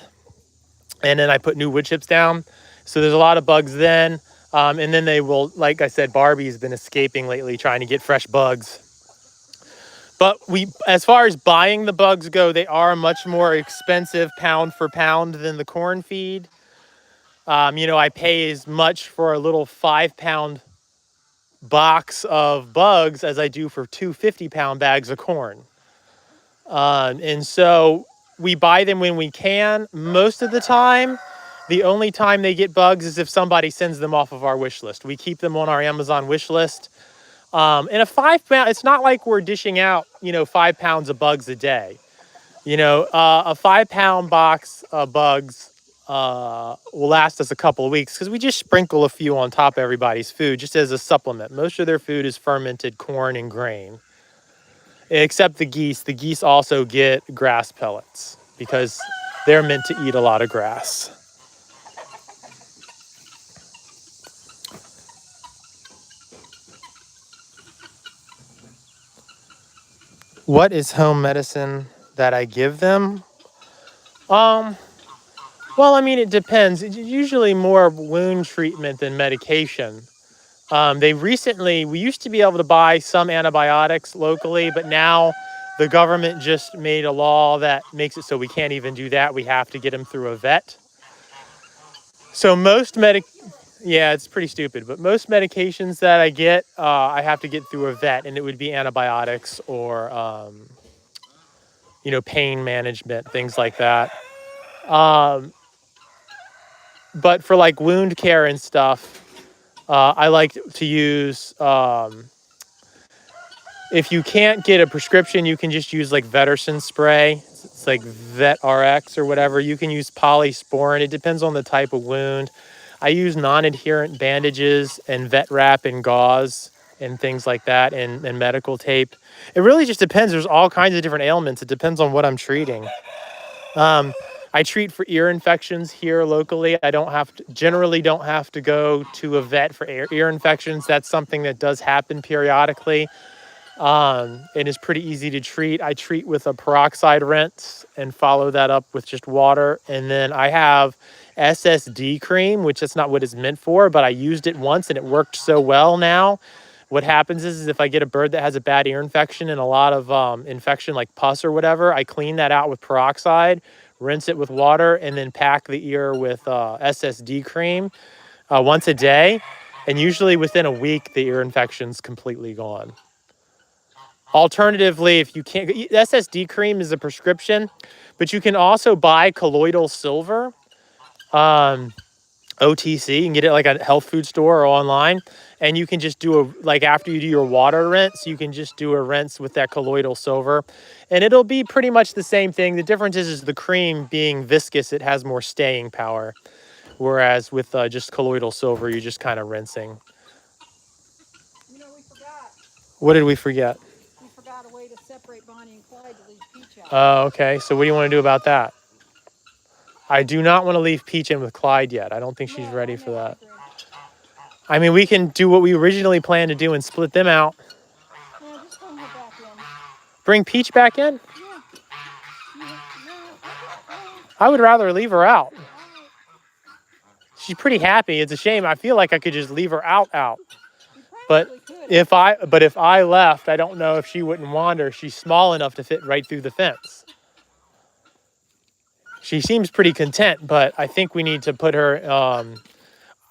And then I put new wood chips down. So there's a lot of bugs then. And then they will, like I said, Barbie's been escaping lately trying to get fresh bugs. But as far as buying the bugs go, they are much more expensive pound for pound than the corn feed. I pay as much for a little 5-pound box of bugs as I do for 2 50-pound bags of corn. And so we buy them when we can. Most of the time, The only time they get bugs is if somebody sends them off of our wish list. We keep them on our Amazon wish list. And a 5 pound, it's not like we're dishing out, 5 pounds of bugs a day. A 5 pound box of bugs will last us a couple of weeks because we just sprinkle a few on top of everybody's food just as a supplement. Most of their food is fermented corn and grain, except the geese. The geese also get grass pellets because they're meant to eat a lot of grass. What is home medicine that I give them? Well, I mean, it depends. It's usually more wound treatment than medication. We used to be able to buy some antibiotics locally, but now the government just made a law that makes it so we can't even do that. We have to get them through a vet. So yeah, it's pretty stupid, but most medications that I get, I have to get through a vet, and it would be antibiotics or, pain management, things like that. But for like wound care and stuff, I like to use, if you can't get a prescription, you can just use like Vetericyn spray. It's like Vet RX or whatever. You can use polysporin. It depends on the type of wound. I use non-adherent bandages and vet wrap and gauze and things like that and medical tape. It really just depends. There's all kinds of different ailments. It depends on what I'm treating. I treat for ear infections here locally. I generally don't have to go to a vet for ear infections. That's something that does happen periodically. It is pretty easy to treat. I treat with a peroxide rinse and follow that up with just water. And then I have SSD cream, which is not what it's meant for, but I used it once and it worked so well now. What happens is if I get a bird that has a bad ear infection and a lot of infection like pus or whatever, I clean that out with peroxide, rinse it with water, and then pack the ear with SSD cream once a day. And usually within a week, the ear infection's completely gone. Alternatively, if you can't, SSD cream is a prescription, but you can also buy colloidal silver, OTC. You can get it like at a health food store or online, and you can just after you do your water rinse, you can just do a rinse with that colloidal silver, and it'll be pretty much the same thing. The difference is the cream being viscous, it has more staying power, whereas with just colloidal silver, you're just kind of rinsing. We forgot. What did we forget? We forgot a way to separate Bonnie and Clyde to leave Peach out. Oh, okay. So what do you want to do about that? I do not want to leave Peach in with Clyde yet. I don't think she's ready for that. I mean, we can do what we originally planned to do and split them out. Yeah, just bring her back in. Bring Peach back in? Yeah. I would rather leave her out. She's pretty happy. It's a shame. I feel like I could just leave her out. But if I left, I don't know if she wouldn't wander. She's small enough to fit right through the fence. She seems pretty content, but I think we need to put her,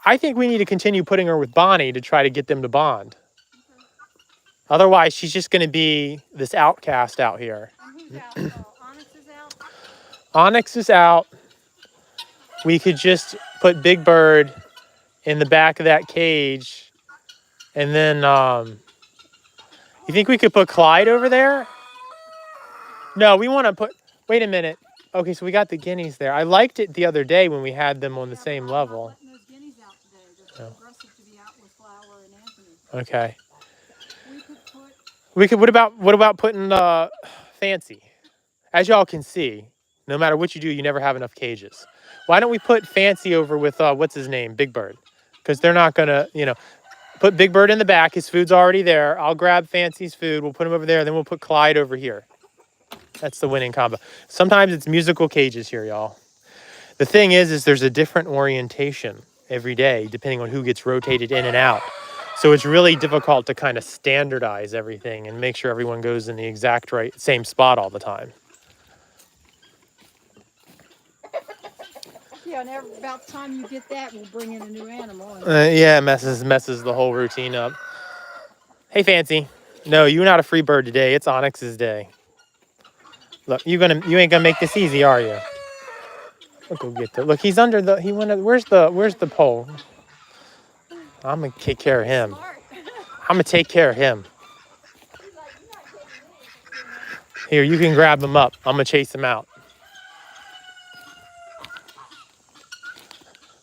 I think we need to continue putting her with Bonnie to try to get them to bond. Okay. Otherwise, she's just going to be this outcast out here. And who's out? Onyx is out? Onyx is out. We could just put Big Bird in the back of that cage. And then, you think we could put Clyde over there? No, we want to put, wait a minute. Okay, so we got the guineas there. I liked it the other day when we had them on the same level. I'm not letting those guineas out today. They're too aggressive to be out with Flower and Anthony. Okay. We could what about putting Fancy? As y'all can see, no matter what you do, you never have enough cages. Why don't we put Fancy over with what's his name, Big Bird? Because they're not gonna, put Big Bird in the back. His food's already there. I'll grab Fancy's food. We'll put him over there. Then we'll put Clyde over here. That's the winning combo. Sometimes it's musical cages here, y'all. The thing is there's a different orientation every day depending on who gets rotated in and out. So it's really difficult to kind of standardize everything and make sure everyone goes in the exact same spot all the time. Yeah, and about the time you get that, we'll bring in a new animal. Yeah, it messes the whole routine up. Hey, Fancy. No, you're not a free bird today. It's Onyx's day. Look, you ain't gonna make this easy, are you? I'll go get the, look, he's under the, where's the pole? I'm gonna take care of him. Smart. I'm gonna take care of him. He's like, you're not taking me. Here, you can grab him up. I'm gonna chase him out.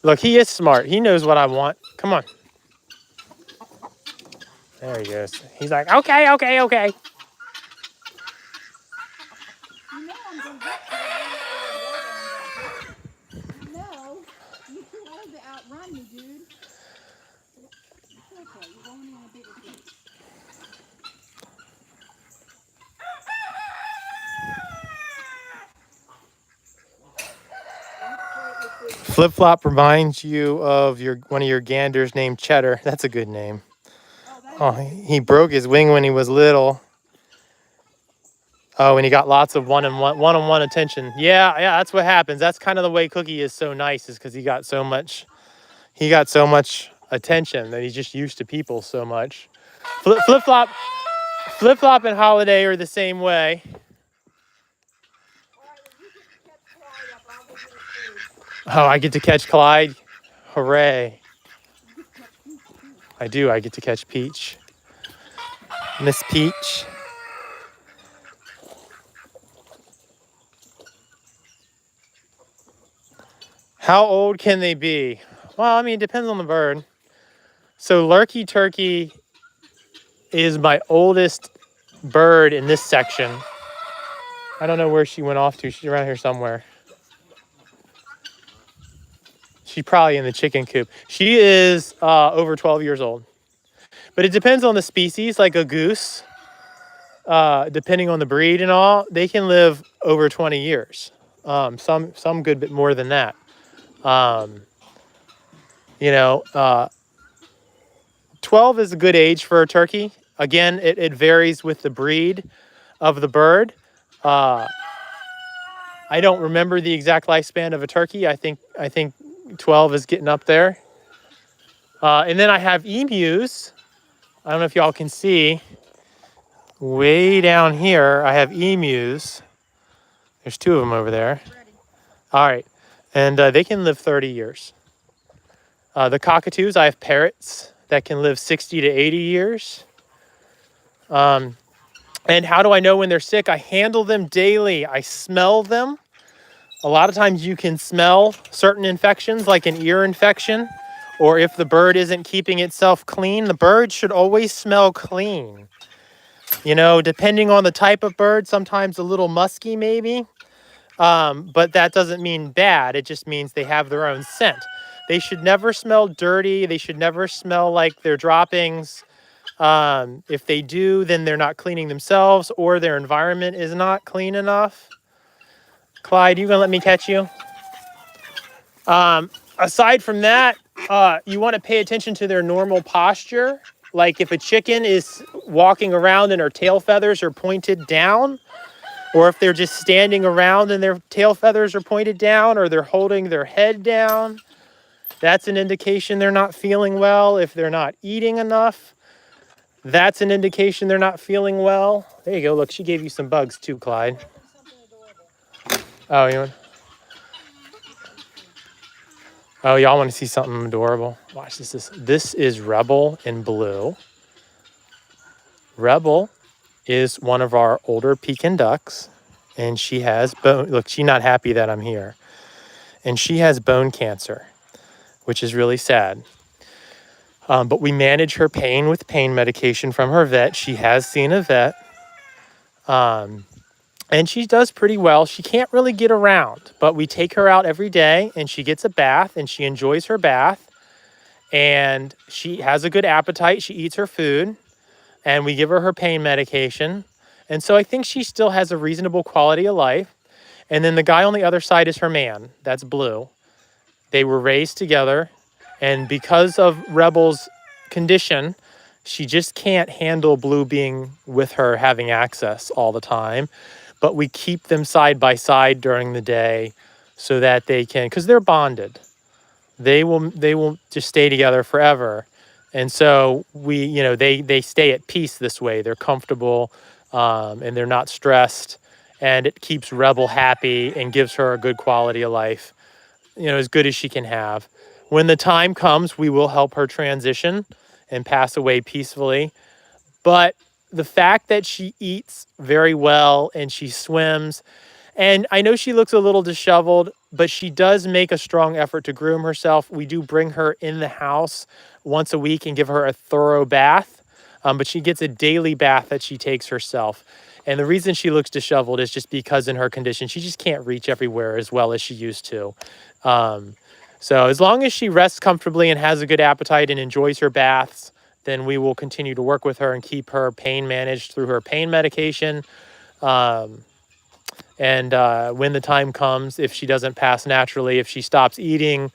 Look, he is smart. He knows what I want. Come on. There he goes. He's like, okay, okay, okay. You know I'm going to get you. No, you too old to outrun me, dude. It's okay. You're going in a bigger place. Flipflop reminds you of one of your ganders named Cheddar. That's a good name. Oh, he broke his wing when he was little. Oh, and he got lots of one-on-one attention. Yeah, that's what happens. That's kind of the way Cookie is so nice, is because he got so much attention that he's just used to people so much. Flip-Flop and Holiday are the same way. Oh, I get to catch Clyde. Hooray. I do. I get to catch Peach. Miss Peach. How old can they be? Well, I mean, it depends on the bird. So Lurkey Turkey is my oldest bird in this section. I don't know where she went off to. She's around here somewhere. She's probably in the chicken coop. She is over 12 years old. But it depends on the species, like a goose. Depending on the breed and all, they can live over 20 years. Some good bit more than that. 12 is a good age for a turkey. Again, it varies with the breed of the bird. I don't remember the exact lifespan of a turkey. I think 12 is getting up there. And then I have emus. I don't know if y'all can see. Way down here, I have emus. There's two of them over there. All right. And they can live 30 years. The cockatoos, I have parrots that can live 60 to 80 years. And how do I know when they're sick? I handle them daily. I smell them. A lot of times you can smell certain infections, like an ear infection, or if the bird isn't keeping itself clean. The bird should always smell clean. Depending on the type of bird, sometimes a little musky maybe. But that doesn't mean bad. It just means they have their own scent. They should never smell dirty. They should never smell like their droppings. If they do, then they're not cleaning themselves or their environment is not clean enough. Clyde, you gonna let me catch you? Aside from that, you want to pay attention to their normal posture. Like if a chicken is walking around and her tail feathers are pointed down, or if they're just standing around and their tail feathers are pointed down, or they're holding their head down, that's an indication they're not feeling well. If they're not eating enough, that's an indication they're not feeling well. There you go. Look, she gave you some bugs too, Clyde. Oh, y'all want to see something adorable? Watch this. This is Rebel in blue. Rebel is one of our older Pekin ducks, and she has bone. Look, she's not happy that I'm here, and she has bone cancer, which is really sad. But we manage her pain with pain medication from her vet. She has seen a vet. And she does pretty well. She can't really get around, but we take her out every day and she gets a bath and she enjoys her bath. And she has a good appetite. She eats her food and we give her her pain medication. And so I think she still has a reasonable quality of life. And then the guy on the other side is her man. That's Blue. They were raised together. And because of Rebel's condition, she just can't handle Blue being with her, having access all the time. But we keep them side by side during the day so that they can, because they're bonded. They will just stay together forever. And so they stay at peace this way. They're comfortable and they're not stressed. And it keeps Rebel happy and gives her a good quality of life. as good as she can have. When the time comes, we will help her transition and pass away peacefully. But the fact that she eats very well and she swims, and I know she looks a little disheveled, but she does make a strong effort to groom herself. We do bring her in the house once a week and give her a thorough bath, but she gets a daily bath that she takes herself. And the reason she looks disheveled is just because in her condition, she just can't reach everywhere as well as she used to. So as long as she rests comfortably and has a good appetite and enjoys her baths, then we will continue to work with her and keep her pain managed through her pain medication. And when the time comes, if she doesn't pass naturally, if she stops eating,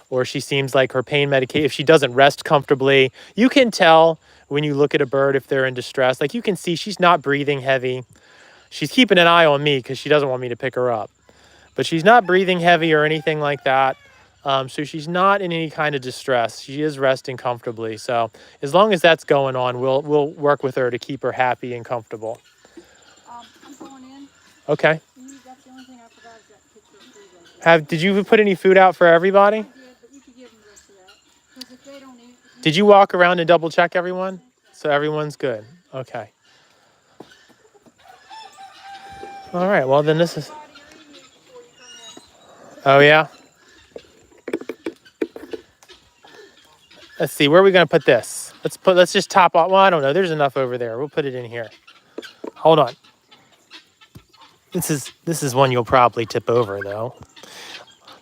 or she seems like her pain medication, if she doesn't rest comfortably, you can tell when you look at a bird if they're in distress. Like you can see she's not breathing heavy. She's keeping an eye on me because she doesn't want me to pick her up. But she's not breathing heavy or anything like that. So she's not in any kind of distress. She is resting comfortably. So as long as that's going on, we'll work with her to keep her happy and comfortable. I'm going in. Okay. That's the only thing I forgot is that picture of food right there. Did you put any food out for everybody? I did, but you could give them the rest of that. Because if they don't eat... Did you walk around and double check everyone? So everyone's good. Okay. All right. Well, then this is... Oh, yeah? Let's see. Where are we going to put this? Let's just top off. Well, I don't know. There's enough over there. We'll put it in here. Hold on. This is one you'll probably tip over, though.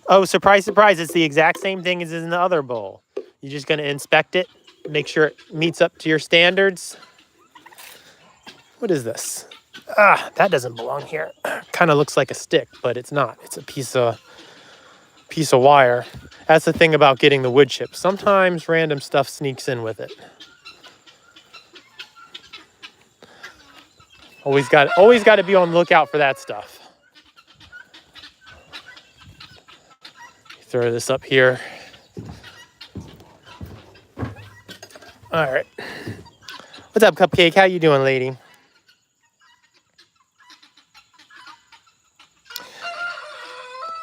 Oh, surprise, surprise. It's the exact same thing as in the other bowl. You're just going to inspect it, make sure it meets up to your standards. What is this? That doesn't belong here. Kind of looks like a stick, but it's not. It's a piece of wire. That's the thing about getting the wood chips. Sometimes random stuff sneaks in with it. Always got to be on the lookout for that stuff. Throw this up here. All right. What's up, Cupcake? How you doing, lady?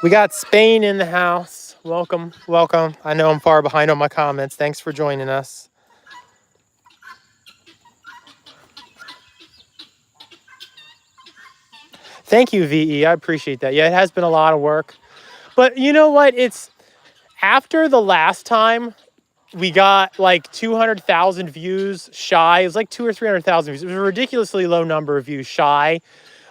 We got Spain in the house. Welcome, welcome. I know I'm far behind on my comments. Thanks for joining us. Thank you, VE. I appreciate that. Yeah, it has been a lot of work. But you know what? It's after the last time we got like 200,000 views shy. It was like 200,000 or 300,000 views. It was a ridiculously low number of views shy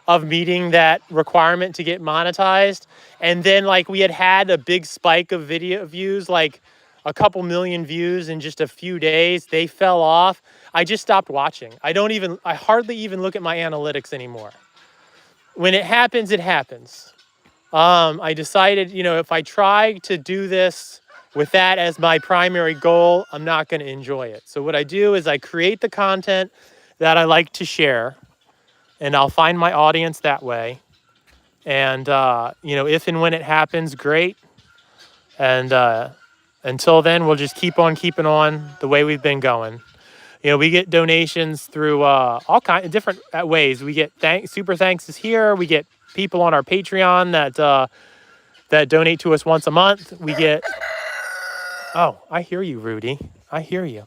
of meeting that requirement to get monetized. And then like we had a big spike of video views, like a couple million views in just a few days. They fell off. I just stopped watching. I hardly even look at my analytics anymore. When it happens, it happens. I decided, if I try to do this with that as my primary goal, I'm not going to enjoy it. So what I do is I create the content that I like to share, and I'll find my audience that way. And, if and when it happens, great. And until then, we'll just keep on keeping on the way we've been going. We get donations through all kinds of different ways. We get super thanks is here. We get people on our Patreon that donate to us once a month. We get... Oh, I hear you, Rudy. I hear you.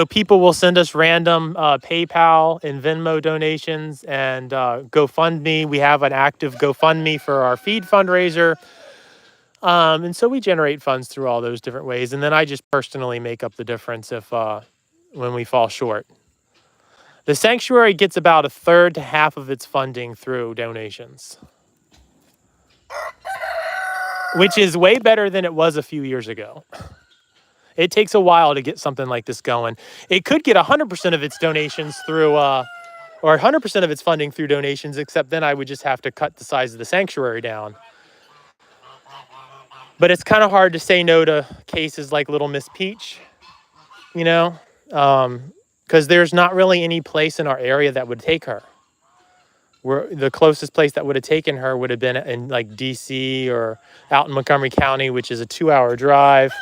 People will send us random PayPal and Venmo donations and GoFundMe. We have an active GoFundMe for our feed fundraiser. And so we generate funds through all those different ways. And then I just personally make up the difference when we fall short. The sanctuary gets about a third to half of its funding through donations, which is way better than it was a few years ago. It takes a while to get something like this going. It could get 100% of its donations through, or 100% of its funding through donations, except then I would just have to cut the size of the sanctuary down. But it's kind of hard to say no to cases like Little Miss Peach, because there's not really any place in our area that would take her. The closest place that would have taken her would have been in like DC or out in Montgomery County, which is a 2-hour drive.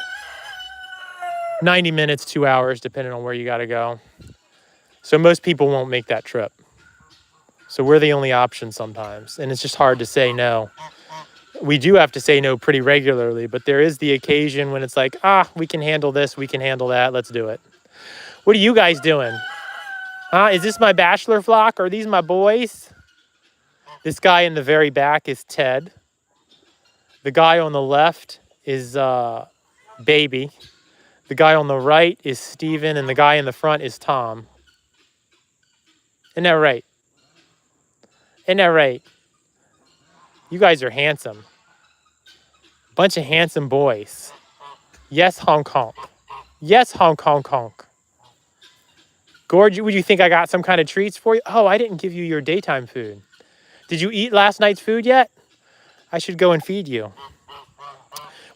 90 minutes, 2 hours, depending on where you got to go. So most people won't make that trip. So we're the only option sometimes. And it's just hard to say no we do have to say no pretty regularly, but there is the occasion when it's like, we can handle this, we can handle that, let's do it. What are you guys doing? Is this my bachelor flock? Are these my boys? This guy in the very back is Ted. The guy on the left is Baby. The guy on the right is Steven, and the guy in the front is Tom. Isn't that right? Isn't that right? You guys are handsome. Bunch of handsome boys. Yes, Hong Kong. Yes, Hong Kong. Gord, would you think I got some kind of treats for you? Oh, I didn't give you your daytime food. Did you eat last night's food yet? I should go and feed you.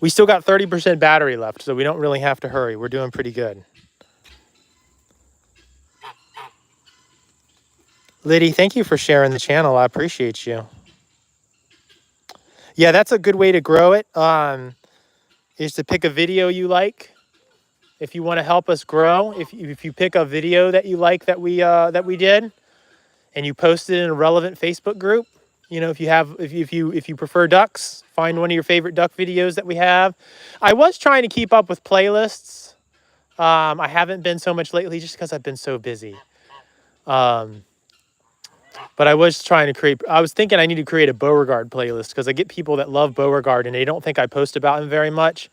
We still got 30% battery left, so we don't really have to hurry. We're doing pretty good. Liddy, thank you for sharing the channel. I appreciate you. Yeah, that's a good way to grow it. Is to pick a video you like. If you want to help us grow, if you pick a video that you like that we did, and you post it in a relevant Facebook group, you know, if you prefer ducks, find one of your favorite duck videos that we have. I was trying to keep up with playlists. I haven't been so much lately just because I've been so busy. But I was trying to I was thinking I need to create a Beauregard playlist because I get people that love Beauregard and they don't think I post about him very much.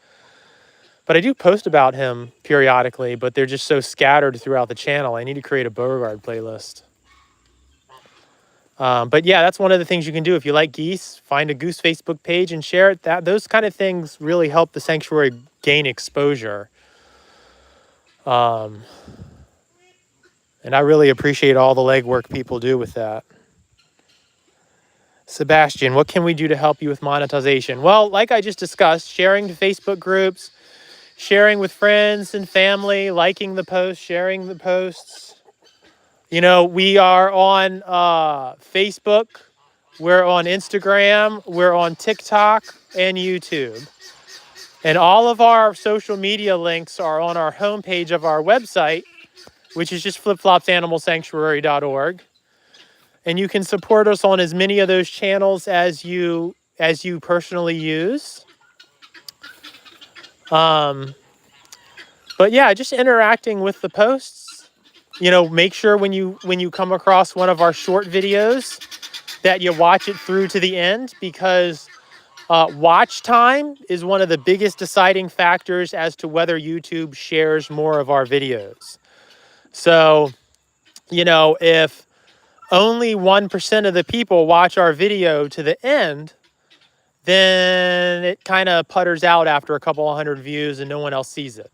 But I do post about him periodically, but they're just so scattered throughout the channel. I need to create a Beauregard playlist. But yeah, that's one of the things you can do. If you like geese, find a goose Facebook page and share it. Those kind of things really help the sanctuary gain exposure. And I really appreciate all the legwork people do with that. Sebastian, what can we do to help you with monetization? Well, like I just discussed, sharing to Facebook groups, sharing with friends and family, liking the posts, sharing the posts. You know, we are on Facebook, we're on Instagram, we're on TikTok and YouTube. And all of our social media links are on our homepage of our website, which is just flipflopsanimalsanctuary.org. And you can support us on as many of those channels as you personally use. But yeah, just interacting with the posts. You know, make sure when you come across one of our short videos that you watch it through to the end, because watch time is one of the biggest deciding factors as to whether YouTube shares more of our videos. So, you know, if only 1% of the people watch our video to the end, then it kind of putters out after a couple of hundred views and no one else sees it.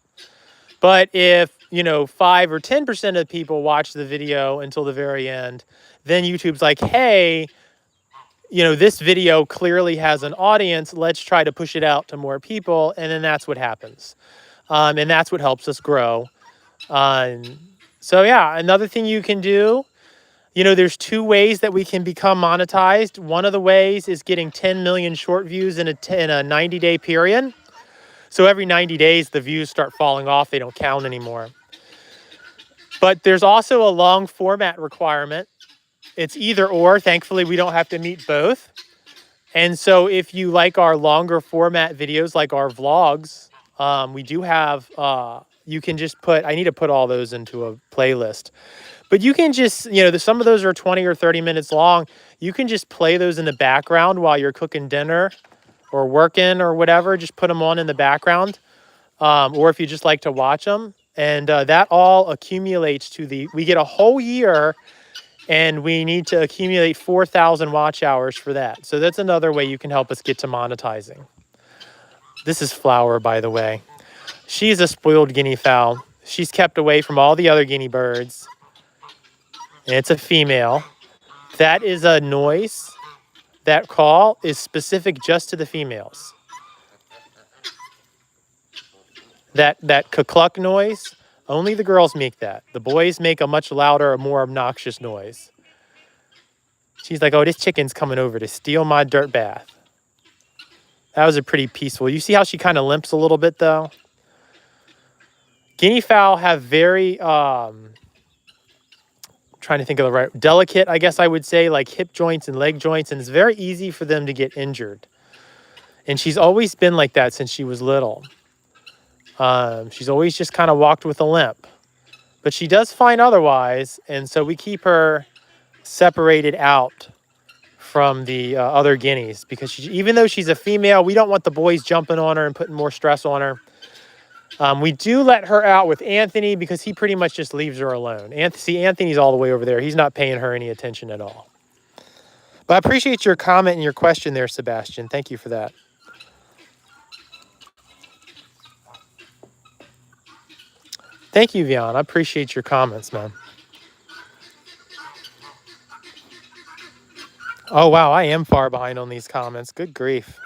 But if, you know, 5 or 10% of the people watch the video until the very end, then YouTube's like, hey, you know, this video clearly has an audience. Let's try to push it out to more people. And then that's what happens. And that's what helps us grow. So yeah, another thing you can do, you know, there's 2 ways that we can become monetized. One of the ways is getting 10 million short views in a 90-day period. So every 90 days, the views start falling off. They don't count anymore. But there's also a long format requirement. It's either or. Thankfully, we don't have to meet both. And so if you like our longer format videos, like our vlogs, we do have, you can just I need to put all those into a playlist. But you can just, you know, some of those are 20 or 30 minutes long. You can just play those in the background while you're cooking dinner or working or whatever. Just put them on in the background. Or if you just like to watch them. And that all accumulates we get a whole year, and we need to accumulate 4,000 watch hours for that. So that's another way you can help us get to monetizing. This is Flower, by the way. She's a spoiled guinea fowl. She's kept away from all the other guinea birds. And it's a female. That is a noise. That call is specific just to the females. That cluck noise, only the girls make that. The boys make a much louder, more obnoxious noise. She's like, oh, this chicken's coming over to steal my dirt bath. That was a pretty peaceful. You see how she kind of limps a little bit, though? Guinea fowl have very, trying to think of the right, delicate, I guess I would say, like hip joints and leg joints, and it's very easy for them to get injured. And she's always been like that since she was little. She's always just kind of walked with a limp. But she does fine otherwise, and so we keep her separated out from the other guineas because even though she's a female, we don't want the boys jumping on her and putting more stress on her. We do let her out with Anthony because he pretty much just leaves her alone. See, Anthony's all the way over there. He's not paying her any attention at all. But I appreciate your comment and your question there, Sebastian. Thank you for that. Thank you, Vian. I appreciate your comments, man. Oh, wow. I am far behind on these comments. Good grief.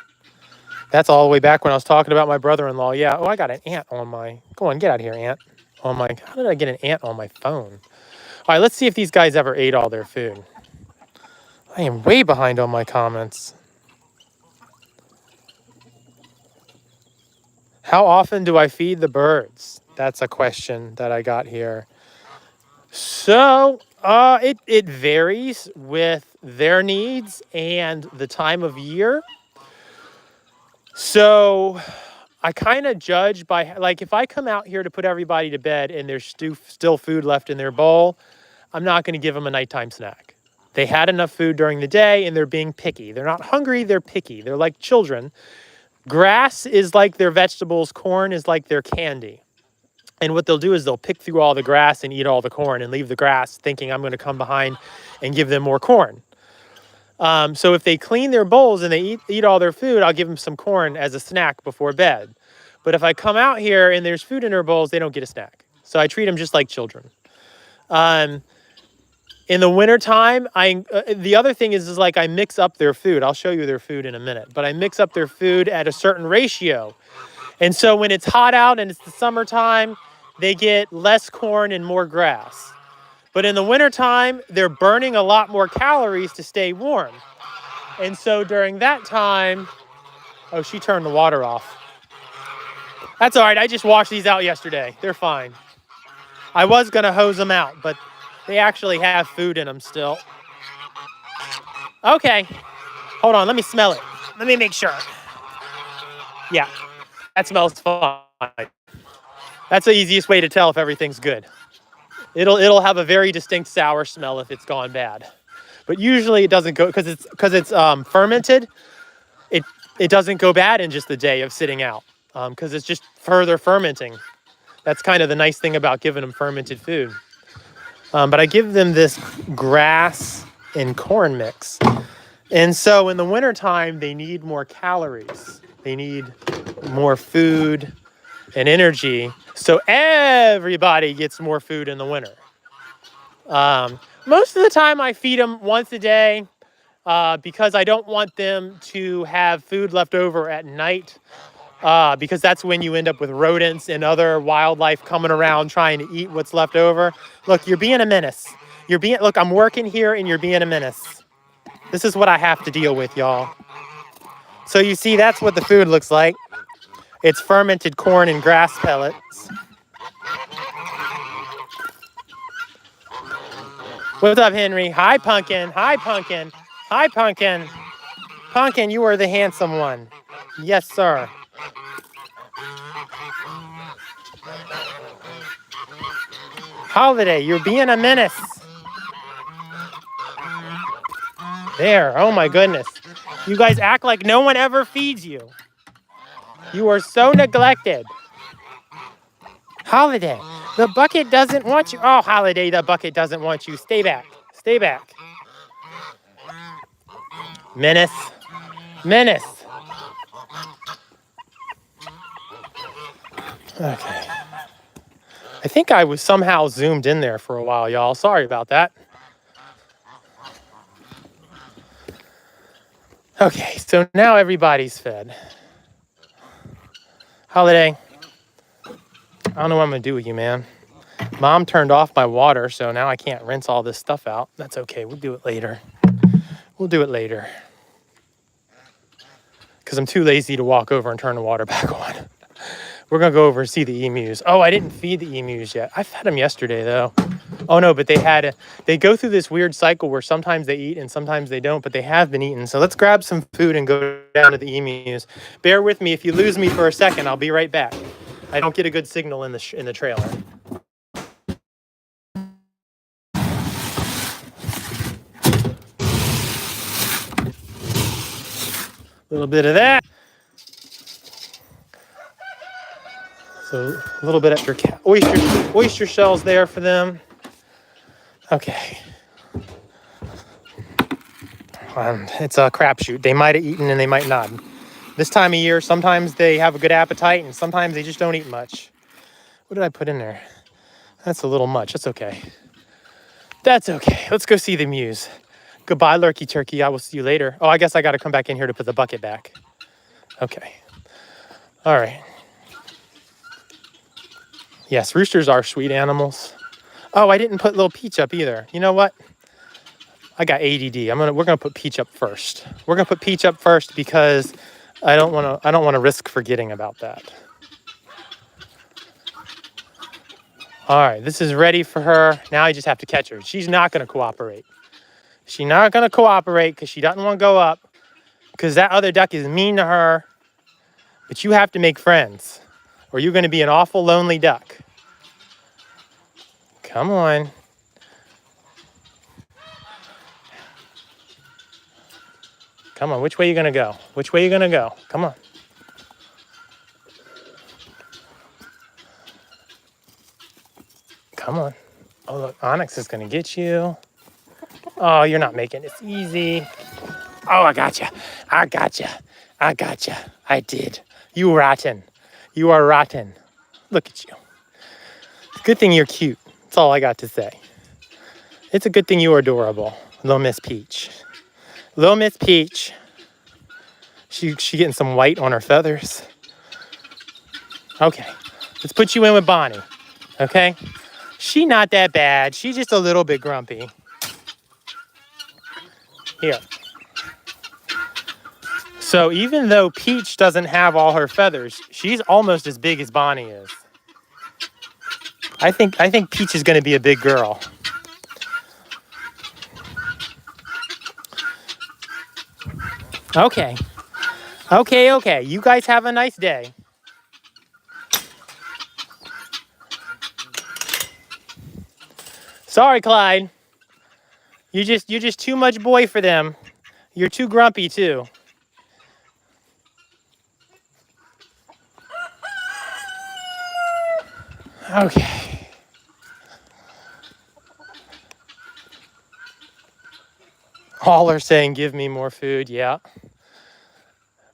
That's all the way back when I was talking about my brother-in-law. Yeah. Oh, I got an ant on my... Go on, get out of here, ant. Oh, my... How did I get an ant on my phone? All right, let's see if these guys ever ate all their food. I am way behind on my comments. How often do I feed the birds? That's a question that I got here. So, it varies with their needs and the time of year. So, I kind of judge by, like, if I come out here to put everybody to bed and there's still food left in their bowl, I'm not going to give them a nighttime snack. They had enough food during the day and they're being picky. They're not hungry, they're picky. They're like children. Grass is like their vegetables, corn is like their candy. And what they'll do is they'll pick through all the grass and eat all the corn and leave the grass thinking I'm going to come behind and give them more corn. So if they clean their bowls and they eat all their food, I'll give them some corn as a snack before bed. But if I come out here and there's food in their bowls, they don't get a snack. So I treat them just like children. In the wintertime, the other thing is like I mix up their food. I'll show you their food in a minute. But I mix up their food at a certain ratio. And so when it's hot out and it's the summertime, they get less corn and more grass. But in the wintertime, they're burning a lot more calories to stay warm. And so during that time, oh, she turned the water off. That's all right. I just washed these out yesterday. They're fine. I was going to hose them out, but they actually have food in them still. Okay. Hold on. Let me smell it. Let me make sure. Yeah. That smells fine. That's the easiest way to tell if everything's good. It'll have a very distinct sour smell if it's gone bad. But usually it doesn't go because it's fermented. It doesn't go bad in just the day of sitting out because it's just further fermenting. That's kind of the nice thing about giving them fermented food. But I give them this grass and corn mix. And so in the wintertime, they need more calories. They need more food and energy. So everybody gets more food in the winter. Most of the time I feed them once a day because I don't want them to have food left over at night because that's when you end up with rodents and other wildlife coming around trying to eat what's left over. Look, you're being a menace. Look, I'm working here and you're being a menace. This is what I have to deal with, y'all. So you see, that's what the food looks like. It's fermented corn and grass pellets. What's up, Henry? Hi, Pumpkin. Hi, Pumpkin. Hi, Pumpkin. Pumpkin, you are the handsome one. Yes, sir. Holiday, you're being a menace. There. Oh, my goodness. You guys act like no one ever feeds you. You are so neglected. Holiday, the bucket doesn't want you. Oh, Holiday, the bucket doesn't want you. Stay back. Stay back. Menace. Menace. Okay. I think I was somehow zoomed in there for a while, y'all. Sorry about that. Okay, so now everybody's fed. Holiday, I don't know what I'm going to do with you, man. Mom turned off my water, so now I can't rinse all this stuff out. That's okay. We'll do it later. We'll do it later. Because I'm too lazy to walk over and turn the water back on. We're going to go over and see the emus. Oh, I didn't feed the emus yet. I fed them yesterday, though. Oh no, but they go through this weird cycle where sometimes they eat and sometimes they don't, but they have been eaten. So let's grab some food and go down to the emus. Bear with me. If you lose me for a second, I'll be right back. I don't get a good signal in the trailer. A little bit of that. So a little bit extra oyster shells there for them. Okay. It's a crapshoot. They might have eaten and they might not. This time of year, sometimes they have a good appetite and sometimes they just don't eat much. What did I put in there? That's a little much. That's okay. That's okay. Let's go see the muse. Goodbye, lurky turkey. I will see you later. Oh, I guess I got to come back in here to put the bucket back. Okay. All right. Yes, roosters are sweet animals. Oh, I didn't put little Peach up either. You know what? I got ADD. We're gonna put Peach up first. We're gonna put Peach up first because I don't wanna risk forgetting about that. All right, this is ready for her. Now I just have to catch her. She's not gonna cooperate. She's not gonna cooperate because she doesn't want to go up because that other duck is mean to her. But you have to make friends or you're gonna be an awful lonely duck. Come on. Come on, which way are you gonna go? Which way are you gonna go? Come on. Come on. Oh, look, Onyx is gonna get you. Oh, you're not making this easy. Oh, I gotcha. I gotcha. I gotcha. I did. You rotten. You are rotten. Look at you. Good thing you're cute. That's all I got to say. It's a good thing you are adorable. Little Miss Peach. Little Miss Peach. She getting some white on her feathers. Okay. Let's put you in with Bonnie. Okay? She not that bad. She's just a little bit grumpy. Here. So even though Peach doesn't have all her feathers, she's almost as big as Bonnie is. I think Peach is going to be a big girl. Okay. Okay. You guys have a nice day. Sorry, Clyde. You're just too much boy for them. You're too grumpy too. Okay. All are saying, give me more food. Yeah.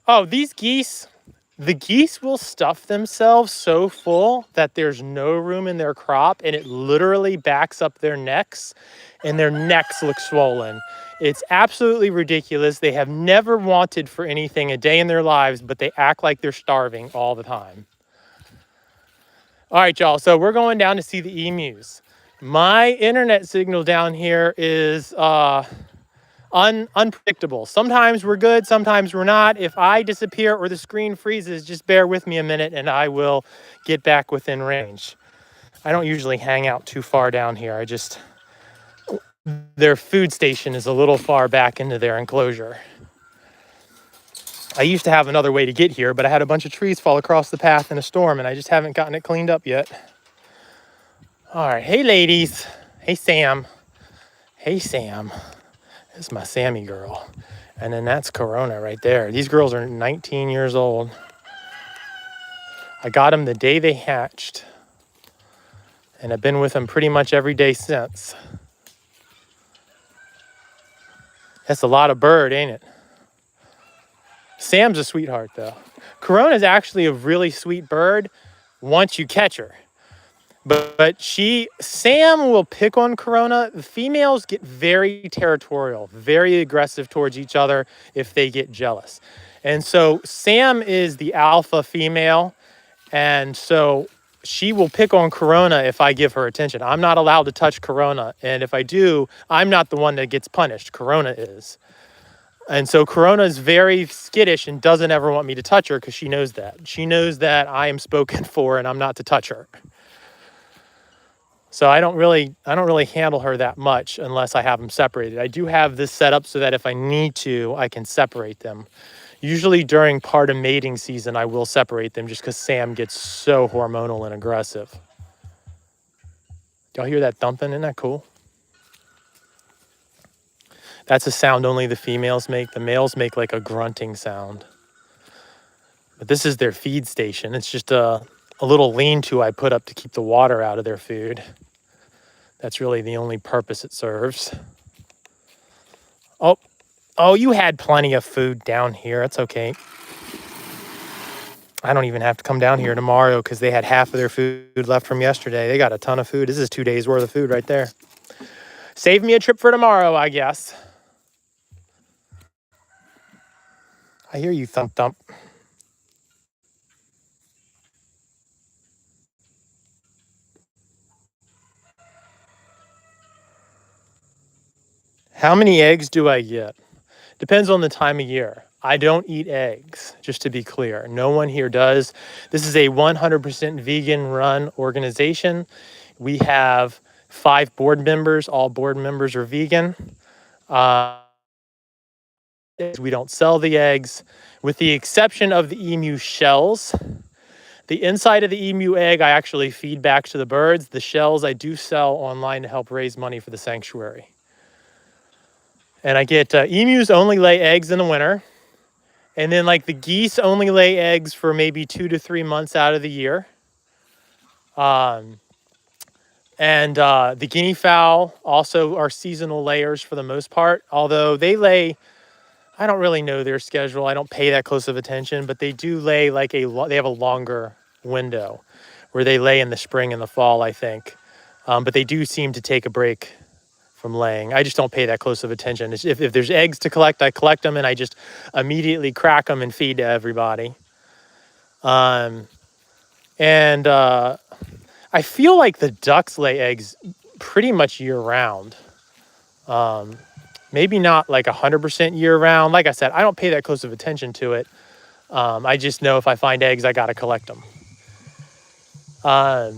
Oh, these geese, the geese will stuff themselves so full that there's no room in their crop and it literally backs up their necks and their necks look swollen. It's absolutely ridiculous. They have never wanted for anything a day in their lives, but they act like they're starving all the time. All right, y'all. So we're going down to see the emus. My internet signal down here is unpredictable. Sometimes we're good, sometimes we're not. If I disappear or the screen freezes, just bear with me a minute and I will get back within range. I don't usually hang out too far down here. Their food station is a little far back into their enclosure. I used to have another way to get here, but I had a bunch of trees fall across the path in a storm and I just haven't gotten it cleaned up yet. All right, hey ladies. Hey Sam. Hey Sam. This is my Sammy girl. And then that's Corona right there. These girls are 19 years old. I got them the day they hatched. And I've been with them pretty much every day since. That's a lot of bird, ain't it? Sam's a sweetheart, though. Corona's actually a really sweet bird once you catch her. But Sam will pick on Corona. The females get very territorial, very aggressive towards each other if they get jealous. And so Sam is the alpha female. And so she will pick on Corona if I give her attention. I'm not allowed to touch Corona. And if I do, I'm not the one that gets punished. Corona is. And so Corona is very skittish and doesn't ever want me to touch her because she knows that. She knows that I am spoken for and I'm not to touch her. So I don't really handle her that much unless I have them separated. I do have this set up so that if I need to, I can separate them. Usually during part of mating season, I will separate them just because Sam gets so hormonal and aggressive. Y'all hear that thumping? Isn't that cool? That's a sound only the females make. The males make like a grunting sound. But this is their feed station. It's just a little lean-to I put up to keep the water out of their food. That's really the only purpose it serves. Oh, you had plenty of food down here. It's okay. I don't even have to come down here tomorrow because they had half of their food left from yesterday. They got a ton of food. This is 2 days worth of food right there. Save me a trip for tomorrow, I guess. I hear you thump thump. How many eggs do I get? Depends on the time of year. I don't eat eggs, just to be clear. No one here does. This is a 100% vegan run organization. We have 5 board members. All board members are vegan. We don't sell the eggs, with the exception of the emu shells. The inside of the emu egg, I actually feed back to the birds. The shells I do sell online to help raise money for the sanctuary. And I get emus only lay eggs in the winter. And then like the geese only lay eggs for maybe 2 to 3 months out of the year. And the guinea fowl also are seasonal layers for the most part, although they lay, I don't really know their schedule. I don't pay that close of attention, but they do lay like they have a longer window where they lay in the spring and the fall, I think. But they do seem to take a break from laying. I just don't pay that close of attention. If there's eggs to collect, I collect them and I just immediately crack them and feed to everybody. And I feel like the ducks lay eggs pretty much year round. Maybe not like 100% year round. Like I said, I don't pay that close of attention to it. I just know if I find eggs, I got to collect them.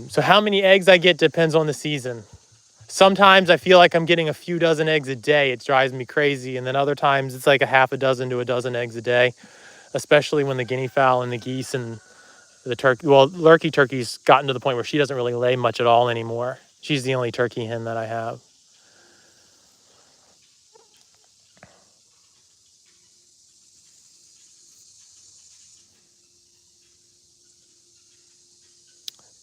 So how many eggs I get depends on the season. Sometimes I feel like I'm getting a few dozen eggs a day. It drives me crazy. And then other times it's like a half a dozen to a dozen eggs a day, especially when the guinea fowl and the geese and the turkey, well, lurkey turkey's gotten to the point where she doesn't really lay much at all anymore. She's the only turkey hen that I have.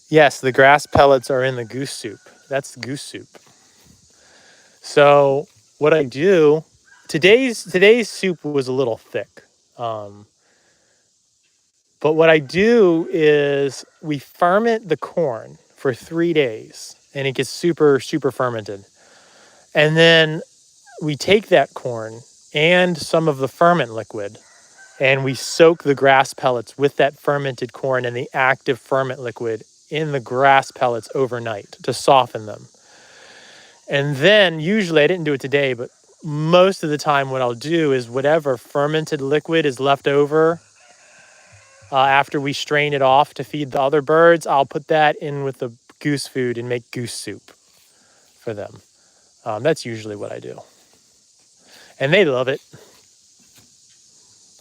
Yes, the grass pellets are in the goose soup. That's goose soup. So what I do, today's soup was a little thick. But what I do is we ferment the corn for 3 days and it gets super, super fermented. And then we take that corn and some of the ferment liquid and we soak the grass pellets with that fermented corn and the active ferment liquid in the grass pellets overnight to soften them. And then usually, I didn't do it today, but most of the time what I'll do is whatever fermented liquid is left over after we strain it off to feed the other birds, I'll put that in with the goose food and make goose soup for them. That's usually what I do. And they love it.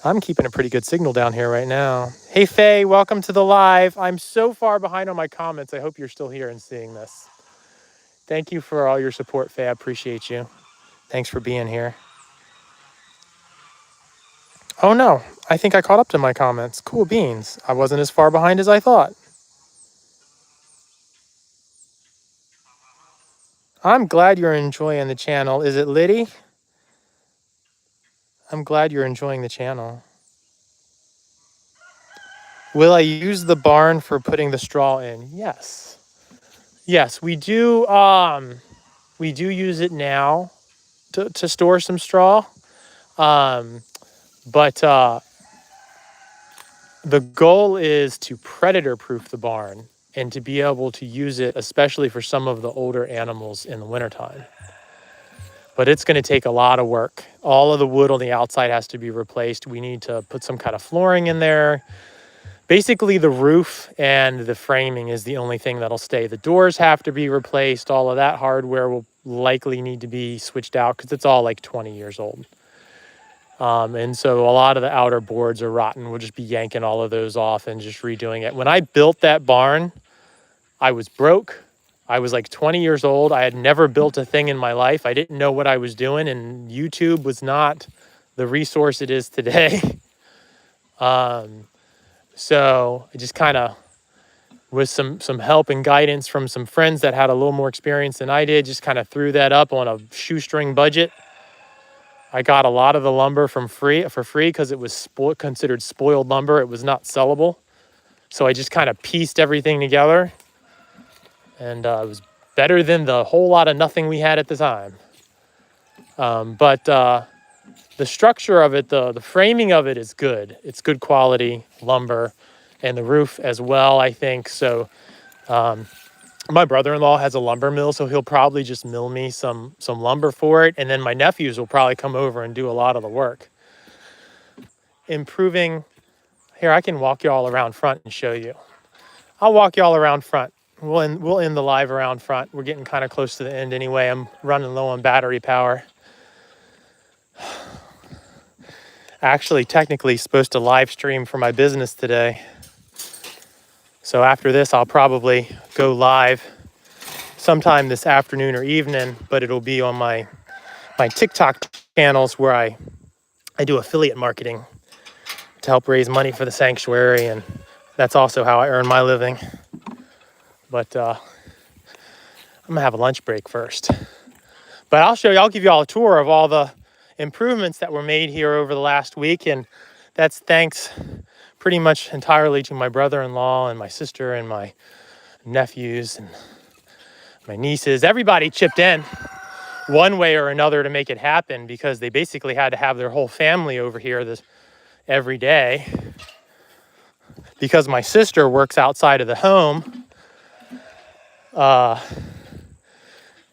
I'm keeping a pretty good signal down here right now. Hey, Faye, welcome to the live. I'm so far behind on my comments. I hope you're still here and seeing this. Thank you for all your support, Faye. I appreciate you. Thanks for being here. Oh, no. I think I caught up to my comments. Cool beans. I wasn't as far behind as I thought. I'm glad you're enjoying the channel. Is it Liddy? I'm glad you're enjoying the channel. Will I use the barn for putting the straw in? Yes. Yes, we do. We do use it now to store some straw. But the goal is to predator-proof the barn and to be able to use it, especially for some of the older animals in the wintertime. But it's going to take a lot of work. All of the wood on the outside has to be replaced. We need to put some kind of flooring in there Basically, the roof and the framing is the only thing that'll stay. The doors have to be replaced. All of that hardware will likely need to be switched out because it's all like 20 years old. And so a lot of the outer boards are rotten. We'll just be yanking all of those off and just redoing it. When I built that barn, I was broke. I was like 20 years old. I had never built a thing in my life. I didn't know what I was doing, and YouTube was not the resource it is today. So I just kind of, with some help and guidance from some friends that had a little more experience than I did, just kind of threw that up on a shoestring budget. I got a lot of the lumber for free because it was considered spoiled lumber. It was not sellable. So I just kind of pieced everything together, and it was better than the whole lot of nothing we had at the time. But the structure of it, the framing of it is good. It's good quality lumber, and the roof as well, I think. So my brother-in-law has a lumber mill, so he'll probably just mill me some lumber for it. And then my nephews will probably come over and do a lot of the work. Improving, here, I can walk you all around front and show you. I'll walk you all around front. We'll end the live around front. We're getting kind of close to the end anyway. I'm running low on battery power. Actually, technically supposed to live stream for my business today. So after this, I'll probably go live sometime this afternoon or evening, but it'll be on my TikTok channels where I do affiliate marketing to help raise money for the sanctuary, and that's also how I earn my living. But I'm gonna have a lunch break first. But I'll give you all a tour of all the improvements that were made here over the last week, and that's thanks pretty much entirely to my brother-in-law and my sister and my nephews and my nieces. Everybody chipped in one way or another to make it happen because they basically had to have their whole family over here every day. Because my sister works outside of the home,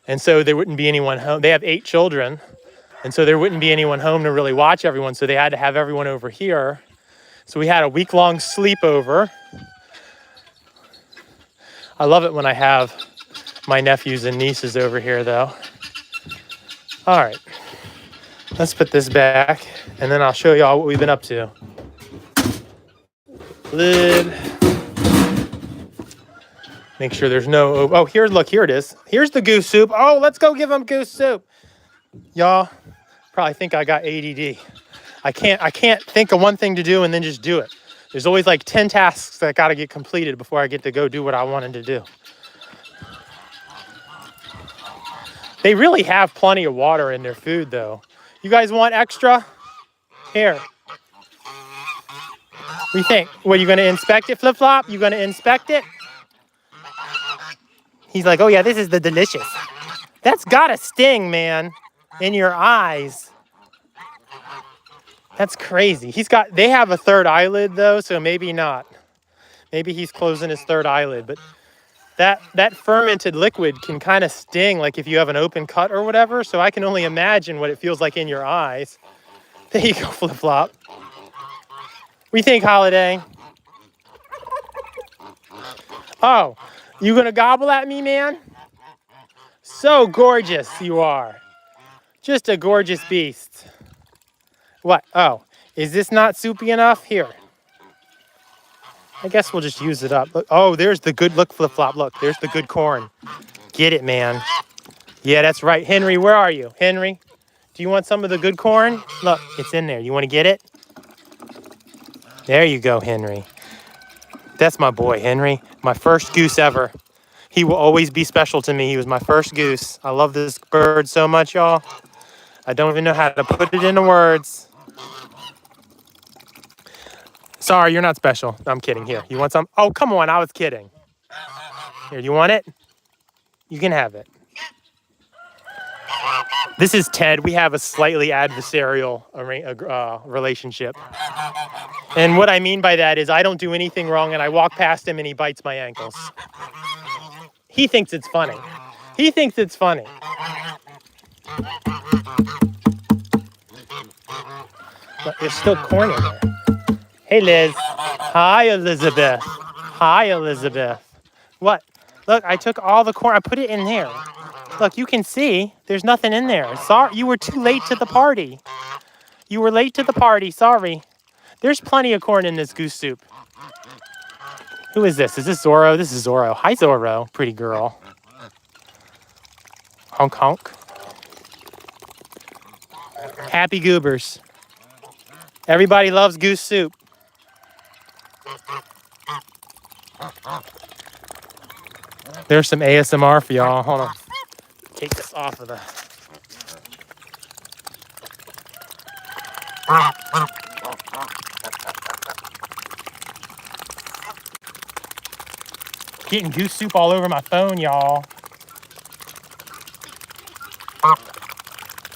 and so there wouldn't be anyone home. They have 8 children, and so there wouldn't be anyone home to really watch everyone, so they had to have everyone over here. So we had a week-long sleepover. I love it when I have my nephews and nieces over here, though. All right, let's put this back, and then I'll show y'all what we've been up to. Lid. Make sure there's no, oh, here it is. Here's the goose soup. Oh, let's go give them goose soup. Y'all probably think I got ADD. I can't think of one thing to do and then just do it. There's always like 10 tasks that got to get completed before I get to go do what I wanted to do. They really have plenty of water in their food, though. You guys want extra? Here. What do you think? What, you going to inspect it, Flipflop? You going to inspect it? He's like, oh yeah, this is the delicious. That's got to sting, man, in your eyes. That's crazy. They have a third eyelid, though, so maybe not. Maybe he's closing his third eyelid, but that fermented liquid can kind of sting, like if you have an open cut or whatever, so I can only imagine what it feels like in your eyes. There you go, Flip-Flop. What do you think, Holiday? Oh, you gonna gobble at me, man? So gorgeous you are. Just a gorgeous beast. What? Oh, is this not soupy enough? Here. I guess we'll just use it up. Look, oh, there's the good, look, Flip-Flop, look, there's the good corn. Get it, man. Yeah, that's right. Henry, where are you? Henry, do you want some of the good corn? Look, it's in there. You want to get it? There you go, Henry. That's my boy, Henry. My first goose ever. He will always be special to me. He was my first goose. I love this bird so much, y'all. I don't even know how to put it into words. Sorry, you're not special. I'm kidding. Here, you want some? Oh, come on. I was kidding. Here, you want it? You can have it. This is Ted. We have a slightly adversarial relationship. And what I mean by that is I don't do anything wrong and I walk past him and he bites my ankles. He thinks it's funny. He thinks it's funny. But there's still corn in there. Hey, Liz. Hi, Elizabeth. Hi, Elizabeth. What? Look, I took all the corn. I put it in there. Look, you can see there's nothing in there. Sorry, you were too late to the party. You were late to the party. Sorry. There's plenty of corn in this goose soup. Who is this? Is this Zorro? This is Zorro. Hi, Zorro. Pretty girl. Honk, honk. Happy goobers. Everybody loves goose soup. There's some ASMR for y'all. Hold on. Take this off of the... Getting goose soup all over my phone, y'all.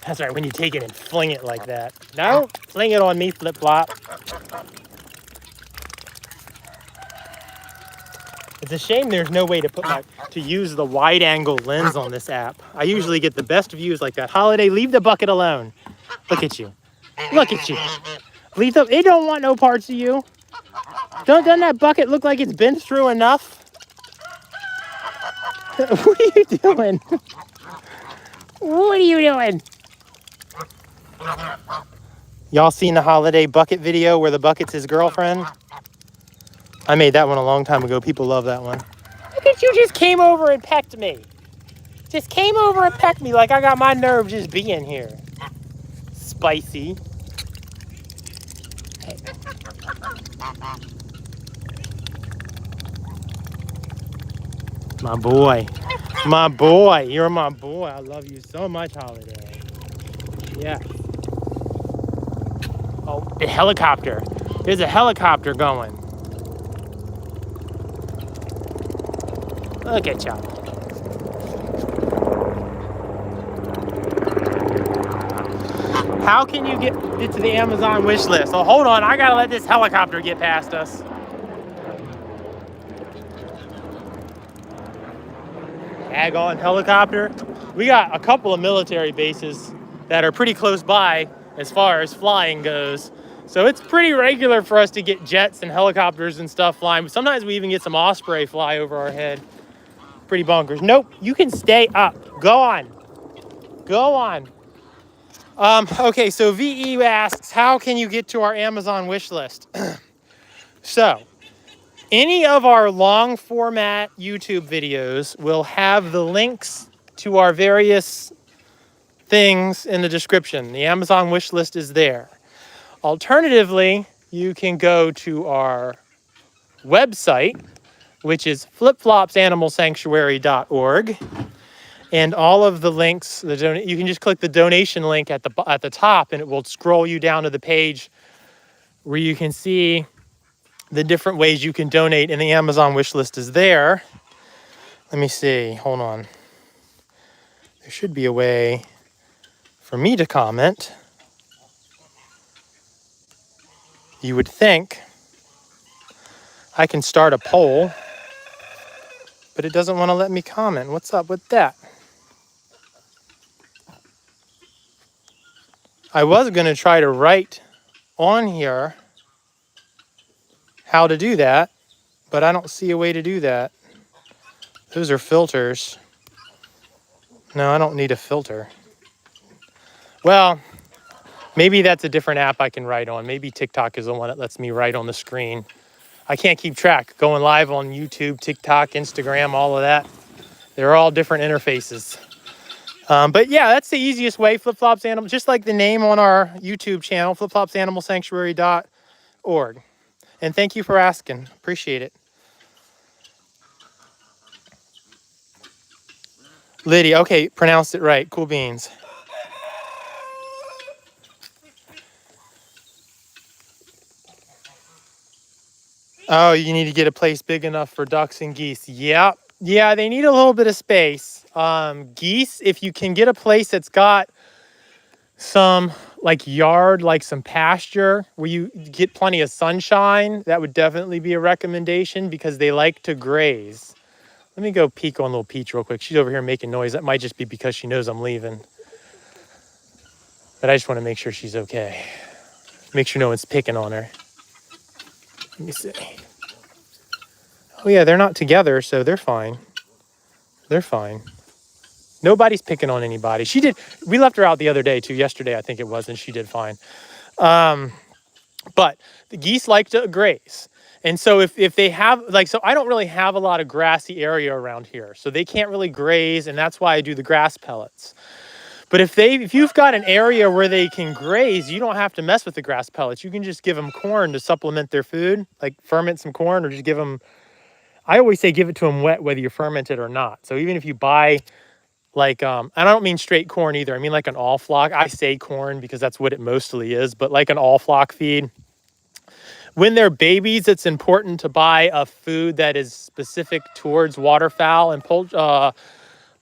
That's right, when you take it and fling it like that. No, fling it on me, Flipflop. It's a shame there's no way to use the wide angle lens on this app. I usually get the best views like that. Holiday, leave the bucket alone. Look at you. Look at you. It don't want no parts of you. Doesn't that bucket look like it's been through enough? What are you doing? What are you doing? Y'all seen the holiday bucket video where the bucket's his girlfriend? I made that one a long time ago. People love that one. Look at you, just came over and pecked me. Just came over and pecked me like I got my nerve just being here. Spicy. Hey. My boy. My boy. You're my boy. I love you so much, Holiday. Yeah. Oh, the helicopter. There's a helicopter going. Look at y'all. How can you get to the Amazon wish list? Oh, hold on. I gotta let this helicopter get past us. Daggone helicopter. We got a couple of military bases that are pretty close by as far as flying goes. So it's pretty regular for us to get jets and helicopters and stuff flying. But sometimes we even get some Osprey fly over our head. Pretty bonkers. Nope, you can stay up. Go on. Go on. Okay, so VE asks, how can you get to our Amazon wish list? So, any of our long format YouTube videos will have the links to our various things in the description. The Amazon wish list is there. Alternatively, you can go to our website, which is flipflopsanimalsanctuary.org. And all of the links, you can just click the donation link at the top, and it will scroll you down to the page where you can see the different ways you can donate, and the Amazon wish list is there. Let me see. Hold on. There should be a way for me to comment. You would think I can start a poll, but it doesn't want to let me comment. What's up with that? I was going to try to write on here how to do that, but I don't see a way to do that. Those are filters. No, I don't need a filter. Well, maybe that's a different app I can write on. Maybe TikTok is the one that lets me write on the screen. I can't keep track. Going live on YouTube, TikTok, Instagram, all of that. They're all different interfaces. But yeah, that's the easiest way. Flipflops Animal, just like the name on our YouTube channel, flipflopsanimalsanctuary.org. And thank you for asking. Appreciate it. Lydia, okay, pronounced it right. Cool beans. Oh, you need to get a place big enough for ducks and geese. Yep. Yeah, they need a little bit of space. Geese, if you can get a place that's got some like yard, like some pasture where you get plenty of sunshine, that would definitely be a recommendation because they like to graze. Let me go peek on little Peach real quick. She's over here making noise. That might just be because she knows I'm leaving. But I just want to make sure she's okay. Make sure no one's picking on her. Let me see. Oh yeah, they're not together, so they're fine. They're fine. Nobody's picking on anybody. She did. We left her out the other day too. Yesterday, I think it was, and she did fine. But the geese like to graze. And so if they have, like, so I don't really have a lot of grassy area around here. So they can't really graze, and that's why I do the grass pellets. But if you've got an area where they can graze, you don't have to mess with the grass pellets. You can just give them corn to supplement their food, like ferment some corn, or just give them, I always say give it to them wet, whether you ferment it or not. So even if you buy like, and I don't mean straight corn either. I mean like an all flock. I say corn because that's what it mostly is, but like an all flock feed. When they're babies, it's important to buy a food that is specific towards waterfowl and poultry,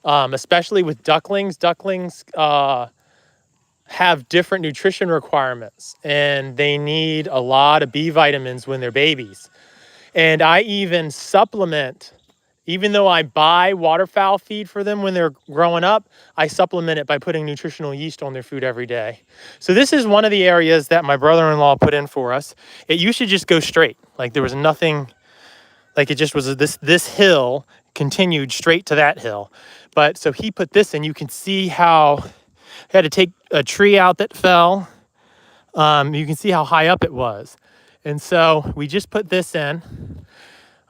especially with ducklings. Ducklings have different nutrition requirements, and they need a lot of B vitamins when they're babies. And I even supplement, even though I buy waterfowl feed for them when they're growing up, I supplement it by putting nutritional yeast on their food every day. So this is one of the areas that my brother-in-law put in for us. It used to just go straight. Like there was nothing, like it just was this hill continued straight to that hill. But so he put this in. You can see how he had to take a tree out that fell. You can see how high up it was. And so we just put this in.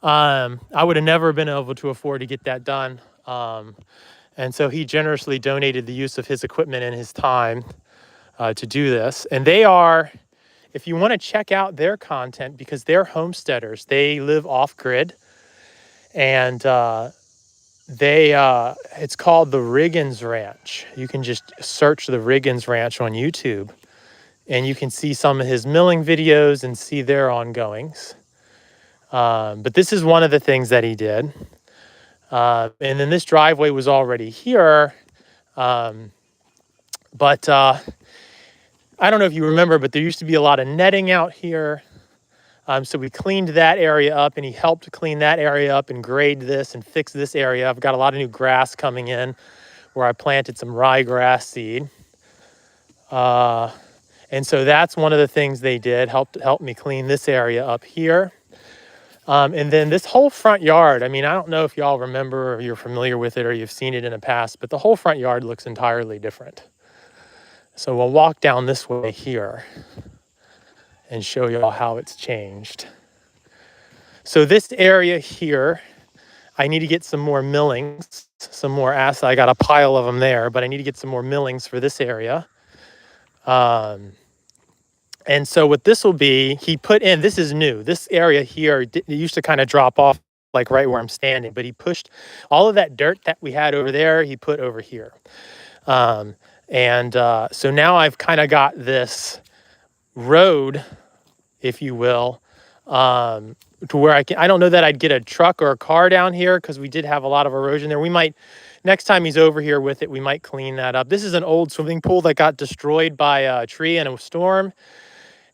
I would have never been able to afford to get that done. And so he generously donated the use of his equipment and his time to do this. And they are, if you want to check out their content, because they're homesteaders, they live off grid, and it's called the Riggins Ranch. You can just search the Riggins Ranch on YouTube, and you can see some of his milling videos and see their ongoings. But this is one of the things that he did. And then this driveway was already here. But I don't know if you remember, but there used to be a lot of netting out here. So we cleaned that area up, and he helped clean that area up and grade this and fix this area. I've got a lot of new grass coming in where I planted some ryegrass seed. And so that's one of the things they did, help me clean this area up here. And then this whole front yard, I mean, I don't know if y'all remember or you're familiar with it or you've seen it in the past, but the whole front yard looks entirely different. So we'll walk down this way here and show y'all how it's changed. So this area here, I need to get some more millings, some more acid. I got a pile of them there, but I need to get some more millings for this area. And so what this will be, he put in, this is new. This area here, it used to kind of drop off like right where I'm standing, but he pushed all of that dirt that we had over there, he put over here. So now I've kind of got this road, if you will, to where I don't know that I'd get a truck or a car down here because we did have a lot of erosion there. We might, next time he's over here with it, we might clean that up. This is an old swimming pool that got destroyed by a tree and a storm.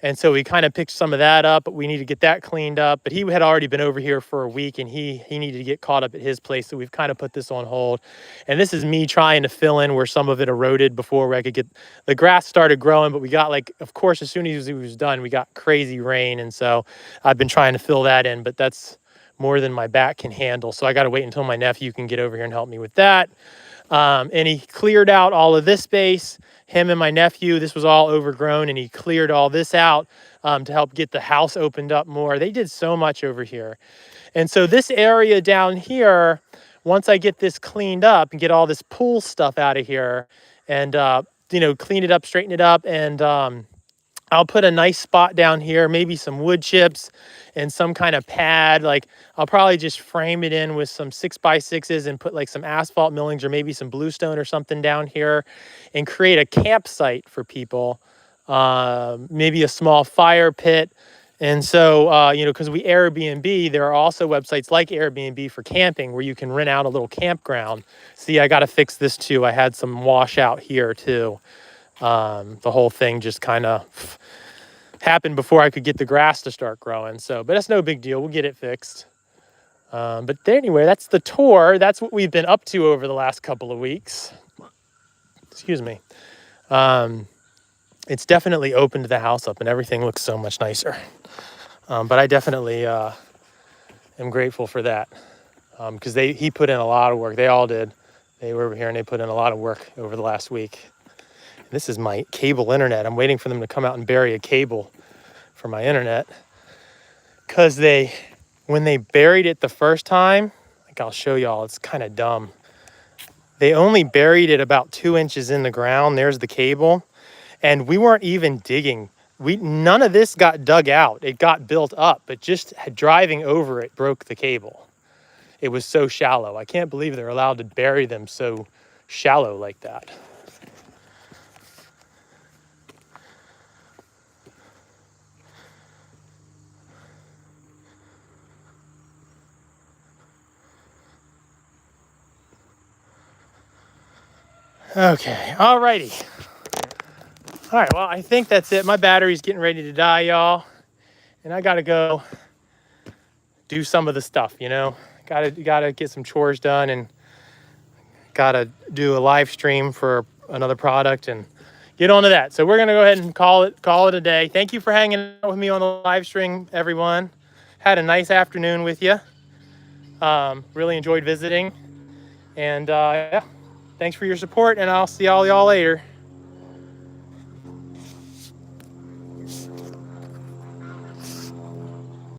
And so we kind of picked some of that up, but we need to get that cleaned up. But he had already been over here for a week, and he needed to get caught up at his place. So we've kind of put this on hold. And this is me trying to fill in where some of it eroded before I could get, the grass started growing, but we got like, of course, as soon as he was done, we got crazy rain. And so I've been trying to fill that in, but that's more than my back can handle. So I got to wait until my nephew can get over here and help me with that. And he cleared out all of this space. Him and my nephew, this was all overgrown, and he cleared all this out to help get the house opened up more. They did so much over here. And so this area down here, once I get this cleaned up and get all this pool stuff out of here and, clean it up, straighten it up, and I'll put a nice spot down here, maybe some wood chips and some kind of pad. Like I'll probably just frame it in with some 6x6s and put like some asphalt millings or maybe some bluestone or something down here and create a campsite for people. Maybe a small fire pit. And so, because we Airbnb, there are also websites like Airbnb for camping where you can rent out a little campground. See, I got to fix this too. I had some washout here too. The whole thing just kind of happened before I could get the grass to start growing. So, but that's no big deal. We'll get it fixed. But anyway, that's the tour. That's what we've been up to over the last couple of weeks. Excuse me. It's definitely opened the house up and everything looks so much nicer. But I definitely am grateful for that because he put in a lot of work. They all did. They were over here and they put in a lot of work over the last week. This is my cable internet. I'm waiting for them to come out and bury a cable for my internet because when they buried it the first time, like I'll show y'all, it's kind of dumb. They only buried it about 2 inches in the ground. There's the cable. And we weren't even digging. None of this got dug out. It got built up, but just driving over it broke the cable. It was so shallow. I can't believe they're allowed to bury them so shallow like that. Okay, alrighty. All right, well, I think that's it. My battery's getting ready to die, y'all. And I gotta go do some of the stuff, you know? Gotta get some chores done and gotta do a live stream for another product and get on to that. So we're gonna go ahead and call it a day. Thank you for hanging out with me on the live stream, everyone. Had a nice afternoon with you. Really enjoyed visiting. And yeah, thanks for your support, and I'll see all y'all later.